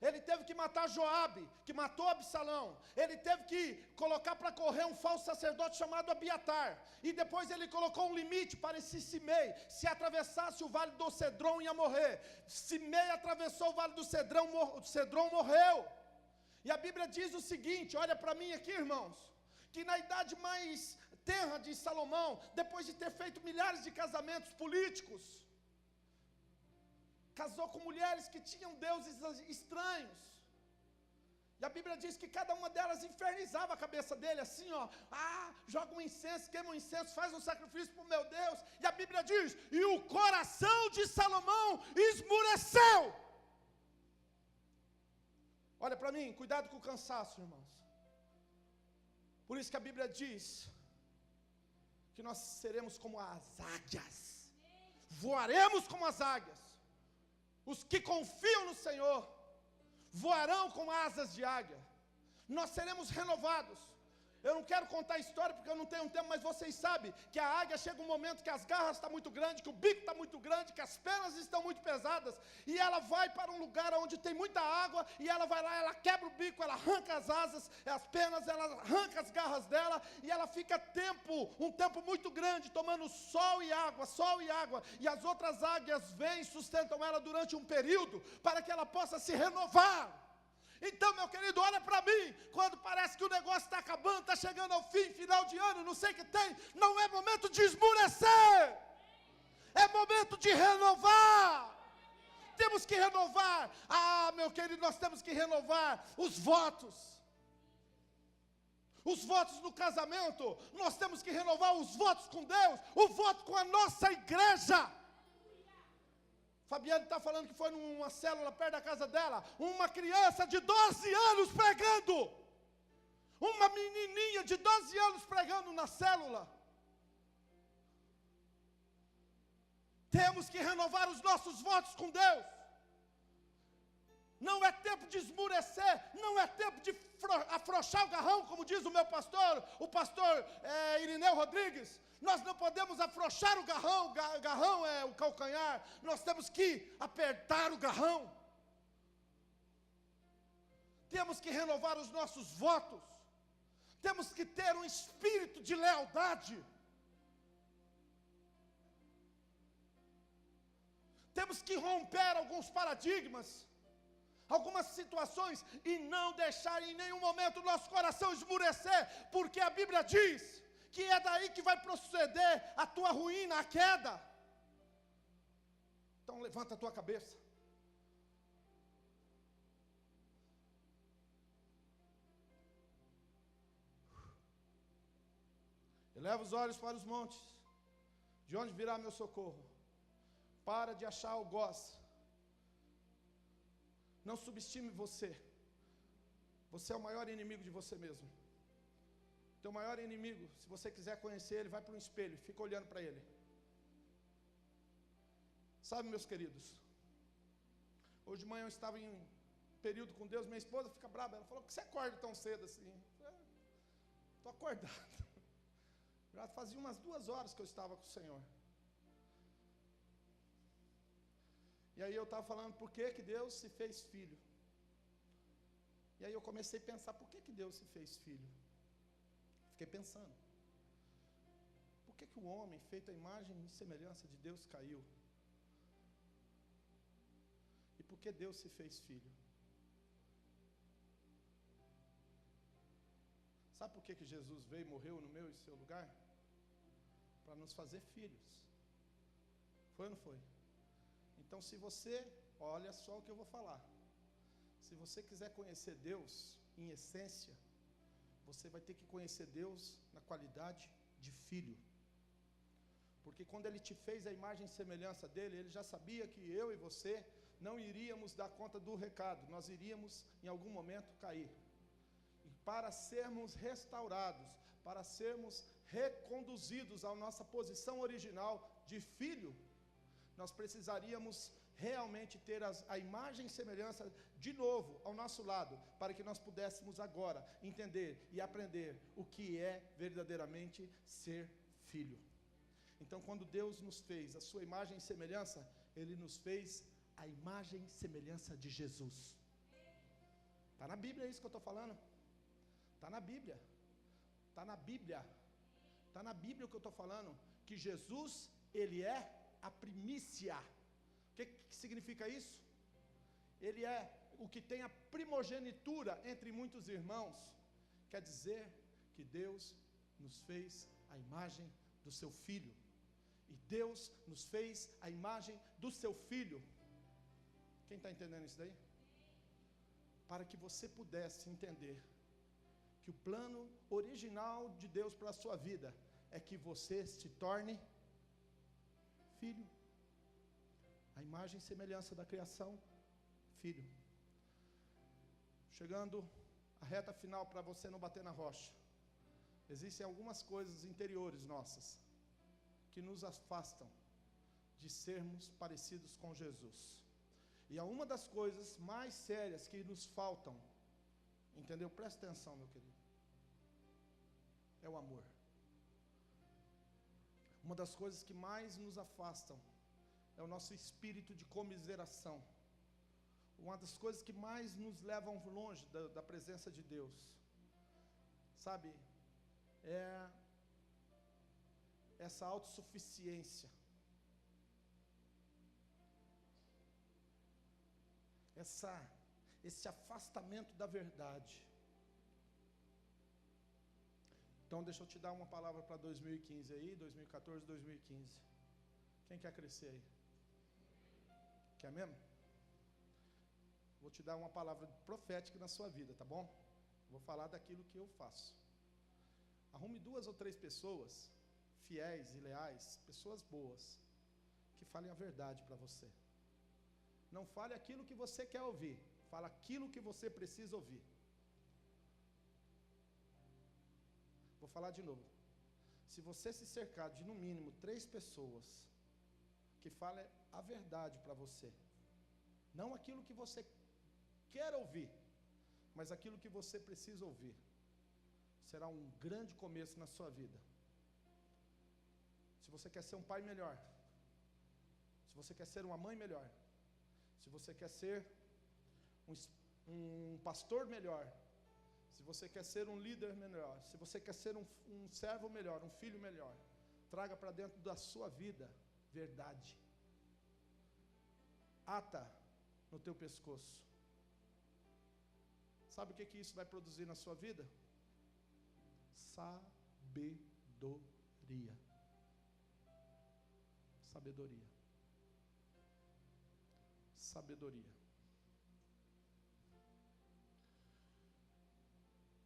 Ele teve que matar Joabe, que matou Absalão. Ele teve que colocar para correr um falso sacerdote chamado Abiatar. E depois ele colocou um limite para esse Simei. Se atravessasse o vale do Cedron, ia morrer. Simei atravessou o vale do Cedron, morreu. E a Bíblia diz o seguinte, olha para mim aqui, irmãos, que na idade mais tenra de Salomão, depois de ter feito milhares de casamentos políticos, casou com mulheres que tinham deuses estranhos. E a Bíblia diz que cada uma delas infernizava a cabeça dele, assim, ó. Joga um incenso, queima um incenso, faz um sacrifício para o meu Deus. E a Bíblia diz, e o coração de Salomão esmureceu. Olha para mim, cuidado com o cansaço, irmãos. Por isso que a Bíblia diz que nós seremos como as águias. Voaremos como as águias. Os que confiam no Senhor voarão com asas de águia. Nós seremos renovados. Eu não quero contar a história porque eu não tenho tempo, mas vocês sabem que a águia chega um momento que as garras estão muito grandes, que o bico está muito grande, que as penas estão muito pesadas, e ela vai para um lugar onde tem muita água, e ela vai lá, ela quebra o bico, ela arranca as asas, as penas, ela arranca as garras dela, e ela fica um tempo muito grande, tomando sol e água, e as outras águias vêm e sustentam ela durante um período, para que ela possa se renovar. Então, meu querido, olha para mim, quando parece que o negócio está acabando, está chegando ao fim, final de ano, não sei o que tem, não é momento de esmurecer, é momento de renovar. Temos que renovar, meu querido, nós temos que renovar os votos no casamento, nós temos que renovar os votos com Deus, o voto com a nossa igreja. Fabiane está falando que foi numa célula perto da casa dela, uma criança de 12 anos pregando, uma menininha de 12 anos pregando na célula. Temos que renovar os nossos votos com Deus. Não é tempo de esmurecer, não é tempo de afrouxar o garrão, como diz o meu pastor, o pastor Irineu Rodrigues. Nós não podemos afrouxar o garrão, o garrão é o calcanhar, nós temos que apertar o garrão. Temos que renovar os nossos votos, temos que ter um espírito de lealdade. Temos que romper alguns paradigmas, algumas situações, e não deixar em nenhum momento o nosso coração esmurecer, porque a Bíblia diz que é daí que vai proceder a tua ruína, a queda. Então levanta a tua cabeça. Eleva os olhos para os montes, de onde virá meu socorro? Para de achar algoz. Não subestime você. Você é o maior inimigo de você mesmo. Teu maior inimigo, se você quiser conhecer ele, vai para um espelho, fica olhando para ele. Sabe, meus queridos, hoje de manhã eu estava em período com Deus, minha esposa fica brava, ela falou: por que você acorda tão cedo assim? Estou acordado. Já fazia umas 2 horas que eu estava com o Senhor. E aí eu estava falando por que Deus se fez filho. E aí eu comecei a pensar, por que Deus se fez filho? Fiquei pensando. Por que o homem, feito à imagem e semelhança de Deus, caiu? E por que Deus se fez filho? Sabe por que Jesus veio e morreu no meu e seu lugar? Para nos fazer filhos. Foi ou não foi? Então, se você, olha só o que eu vou falar. Se você quiser conhecer Deus em essência, você vai ter que conhecer Deus na qualidade de filho. Porque quando Ele te fez a imagem e semelhança dEle, Ele já sabia que eu e você não iríamos dar conta do recado. Nós iríamos, em algum momento, cair. E para sermos restaurados, para sermos reconduzidos à nossa posição original de filho, nós precisaríamos realmente ter a imagem e semelhança de novo ao nosso lado, para que nós pudéssemos agora entender e aprender o que é verdadeiramente ser filho. Então, quando Deus nos fez a sua imagem e semelhança, Ele nos fez a imagem e semelhança de Jesus. Está na Bíblia isso que eu estou falando? Está na Bíblia. Está na Bíblia. Está na Bíblia o que eu estou falando, que Jesus, Ele é a primícia. O que significa isso? Ele é o que tem a primogenitura entre muitos irmãos. Quer dizer que Deus nos fez a imagem do seu Filho. E Deus nos fez a imagem do seu Filho. Quem está entendendo isso daí? Para que você pudesse entender que o plano original de Deus para a sua vida é que você se torne filho. A imagem e semelhança da criação, filho. Chegando à reta final para você não bater na rocha. Existem algumas coisas interiores nossas que nos afastam de sermos parecidos com Jesus. E a uma das coisas mais sérias que nos faltam, entendeu? Presta atenção, meu querido. É o amor. Uma das coisas que mais nos afastam é o nosso espírito de comiseração. Uma das coisas que mais nos levam longe da presença de Deus, sabe, é essa autossuficiência, esse afastamento da verdade. Então deixa eu te dar uma palavra para 2015 aí, 2014, 2015. Quem quer crescer aí? Quer mesmo? Vou te dar uma palavra profética na sua vida, tá bom? Vou falar daquilo que eu faço. Arrume 2 ou 3 pessoas fiéis e leais, pessoas boas, que falem a verdade para você. Não fale aquilo que você quer ouvir, fala aquilo que você precisa ouvir. Vou falar de novo. Se você se cercar de no mínimo 3 pessoas que falem a verdade para você, não aquilo que você quer ouvir, mas aquilo que você precisa ouvir, será um grande começo na sua vida. Se você quer ser um pai melhor, se você quer ser uma mãe melhor, se você quer ser um pastor melhor, se você quer ser um líder melhor, se você quer ser um servo melhor, um filho melhor, traga para dentro da sua vida verdade. ata no teu pescoço. Sabe o que isso vai produzir na sua vida? Sabedoria. Sabedoria. Sabedoria.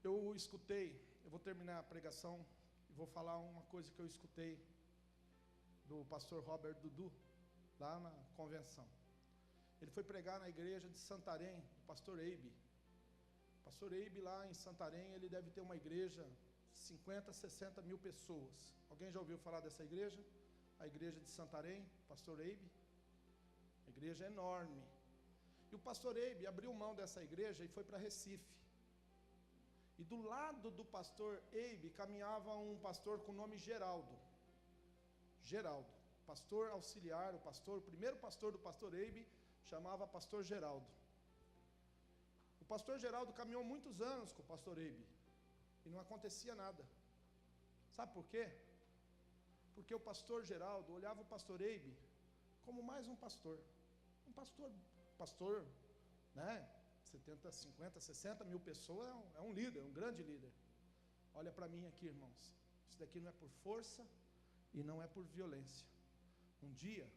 Eu escutei, eu vou terminar a pregação e vou falar uma coisa que eu escutei do pastor Robert Dudu, lá na convenção. Ele foi pregar na igreja de Santarém, do pastor Eibe. O pastor Eibe lá em Santarém, ele deve ter uma igreja de 50, 60 mil pessoas. Alguém já ouviu falar dessa igreja? A igreja de Santarém, pastor Eibe. A igreja é enorme. E o pastor Eibe abriu mão dessa igreja e foi para Recife. E do lado do pastor Eibe caminhava um pastor com o nome Geraldo. Geraldo, pastor auxiliar, o primeiro pastor do pastor Eibe chamava pastor Geraldo. O pastor Geraldo caminhou muitos anos com o pastor Eibe e não acontecia nada. Sabe por quê? Porque o pastor Geraldo olhava o pastor Eibe como mais um pastor. Um pastor, né? 70, 50, 60 mil pessoas, é um líder, um grande líder. Olha para mim aqui, irmãos. Isso daqui não é por força e não é por violência. Um dia,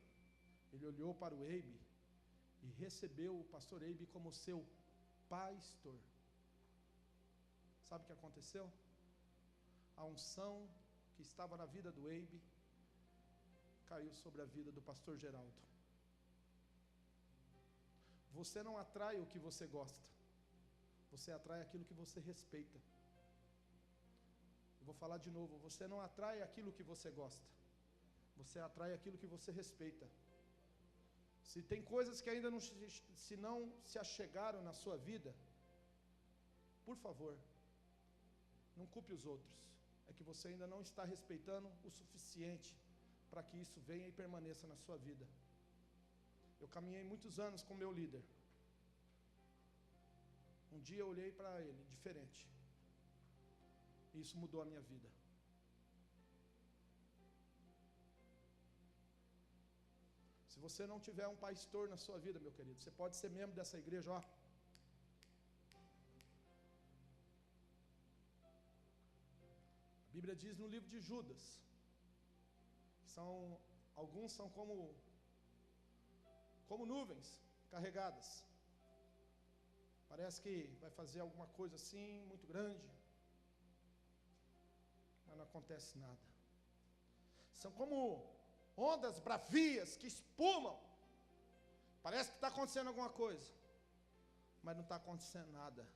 ele olhou para o Eibe e recebeu o pastor Eibe como seu pastor. Sabe o que aconteceu? A unção que estava na vida do Eibe caiu sobre a vida do pastor Geraldo. Você não atrai o que você gosta, você atrai aquilo que você respeita. Eu vou falar de novo, você não atrai aquilo que você gosta, você atrai aquilo que você respeita. Se tem coisas que ainda não se achegaram na sua vida, por favor, não culpe os outros, é que você ainda não está respeitando o suficiente para que isso venha e permaneça na sua vida. Eu caminhei muitos anos com meu líder. Um dia eu olhei para ele diferente. E isso mudou a minha vida. Se você não tiver um pastor na sua vida, meu querido, você pode ser membro dessa igreja, ó. A Bíblia diz no livro de Judas, que alguns são como nuvens carregadas. Parece que vai fazer alguma coisa assim, muito grande, mas não acontece nada. São como ondas bravias que espumam. Parece que está acontecendo alguma coisa, mas não está acontecendo nada.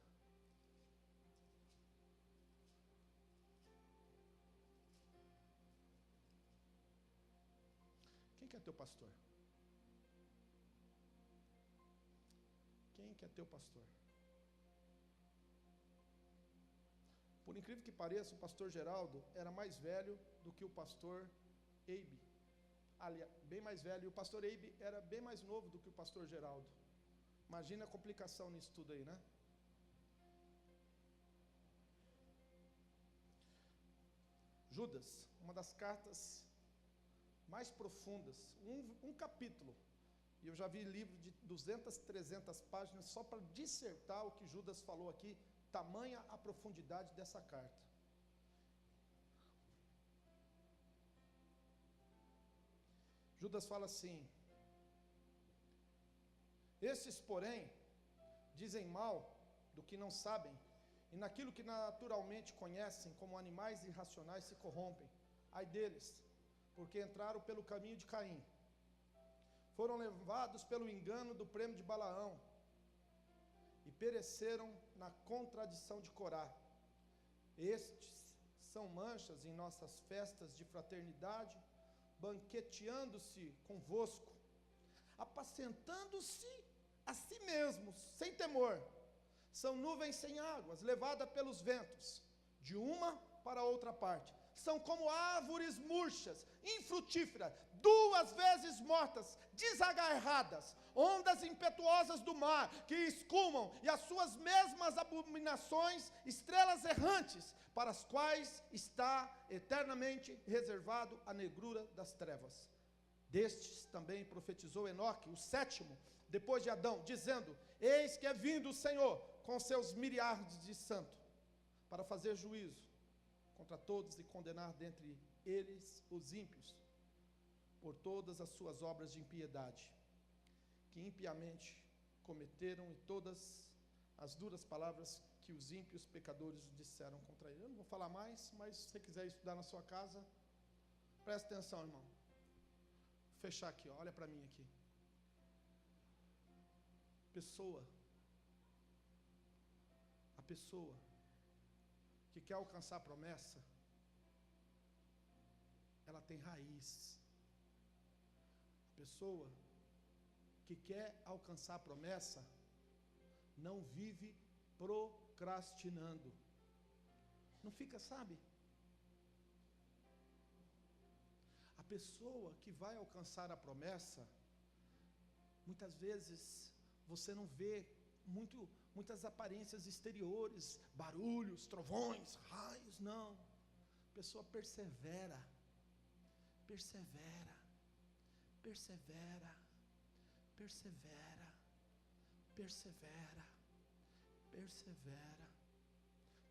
Quem que é teu pastor? Quem que é teu pastor? Por incrível que pareça, o pastor Geraldo era mais velho do que o pastor Eibe. Aliás, bem mais velho. E o pastor Eibe era bem mais novo do que o pastor Geraldo. Imagina a complicação nisso tudo aí, né? Judas, uma das cartas mais profundas, um capítulo. E eu já vi livro de 200, 300 páginas só para dissertar o que Judas falou aqui, tamanha a profundidade dessa carta. Judas fala assim: esses, porém, dizem mal do que não sabem, e naquilo que naturalmente conhecem, como animais irracionais, se corrompem. Ai deles, porque entraram pelo caminho de Caim, foram levados pelo engano do prêmio de Balaão, e pereceram na contradição de Corá. Estes são manchas em nossas festas de fraternidade, banqueteando-se convosco, apacentando-se a si mesmos, sem temor. São nuvens sem águas, levadas pelos ventos, de uma para outra parte. São como árvores murchas, infrutíferas, 2 vezes mortas, desagarradas, ondas impetuosas do mar, que escumam, e as suas mesmas abominações, estrelas errantes, para as quais está eternamente reservado a negrura das trevas. Destes também profetizou Enoque, o 7º, depois de Adão, dizendo: eis que é vindo o Senhor com seus milhares de santos, para fazer juízo contra todos e condenar dentre eles os ímpios, por todas as suas obras de impiedade, que impiamente cometeram, e todas as duras palavras que os ímpios pecadores disseram contra ele. Eu não vou falar mais, mas se você quiser estudar na sua casa, preste atenção, irmão. Vou fechar aqui, ó, olha para mim aqui. A pessoa que quer alcançar a promessa, ela tem raiz. A pessoa que quer alcançar a promessa não vive procrastinando. Não fica, sabe? A pessoa que vai alcançar a promessa, muitas vezes você não vê muitas aparências exteriores, barulhos, trovões, raios, não. A pessoa persevera, persevera, persevera, persevera, persevera, persevera.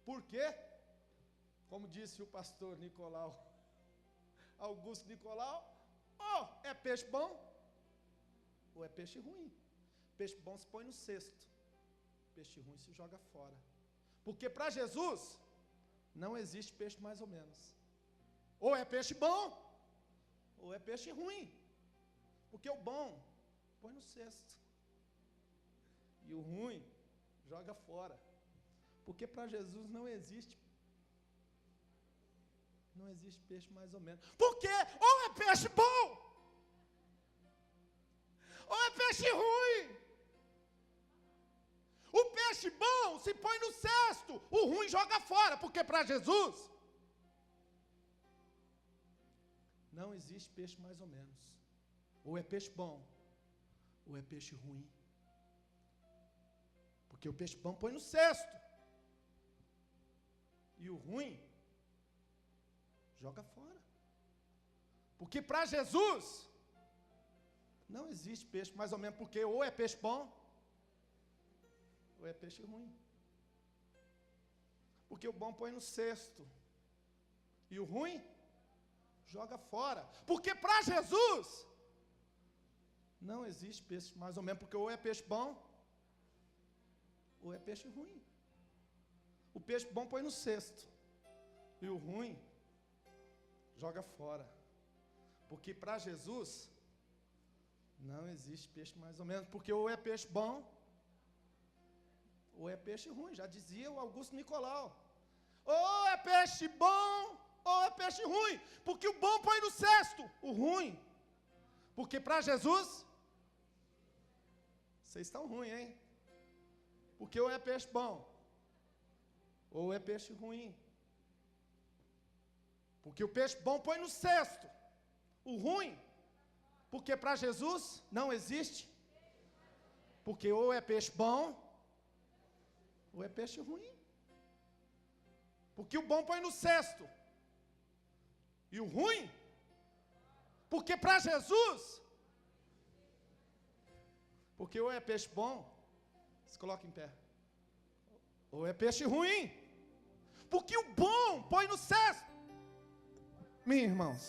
Por quê? Como disse o pastor Nicolau, Augusto Nicolau, é peixe bom ou é peixe ruim. Peixe bom se põe no cesto, peixe ruim se joga fora. Porque para Jesus não existe peixe mais ou menos. Ou é peixe bom ou é peixe ruim. Porque o bom põe no cesto e o ruim joga fora. Porque para Jesus não existe peixe mais ou menos. Porque ou é peixe bom ou é peixe ruim. O peixe bom se põe no cesto, o ruim joga fora. Porque para Jesus não existe peixe mais ou menos. Ou é peixe bom ou é peixe ruim. Porque o peixe bom põe no cesto e o ruim joga fora. Porque para Jesus não existe peixe mais ou menos. Porque ou é peixe bom ou é peixe ruim. Porque o bom põe no cesto e o ruim joga fora. Porque para Jesus não existe peixe mais ou menos. Porque ou é peixe bom ou é peixe ruim. O peixe bom põe no cesto e o ruim joga fora. Porque para Jesus não existe peixe mais ou menos. Porque ou é peixe bom ou é peixe ruim. Já dizia o Augusto Nicolau. Ou é peixe bom ou é peixe ruim. Porque o bom põe no cesto, o ruim. Porque para Jesus vocês estão ruins, hein? Porque ou é peixe bom ou é peixe ruim. Porque o peixe bom põe no cesto, o ruim. Porque para Jesus não existe. Porque ou é peixe bom ou é peixe ruim. Porque o bom põe no cesto e o ruim. Porque para Jesus, porque ou é peixe bom, se coloca em pé, ou é peixe ruim. Porque o bom põe no cesto. Meus irmãos,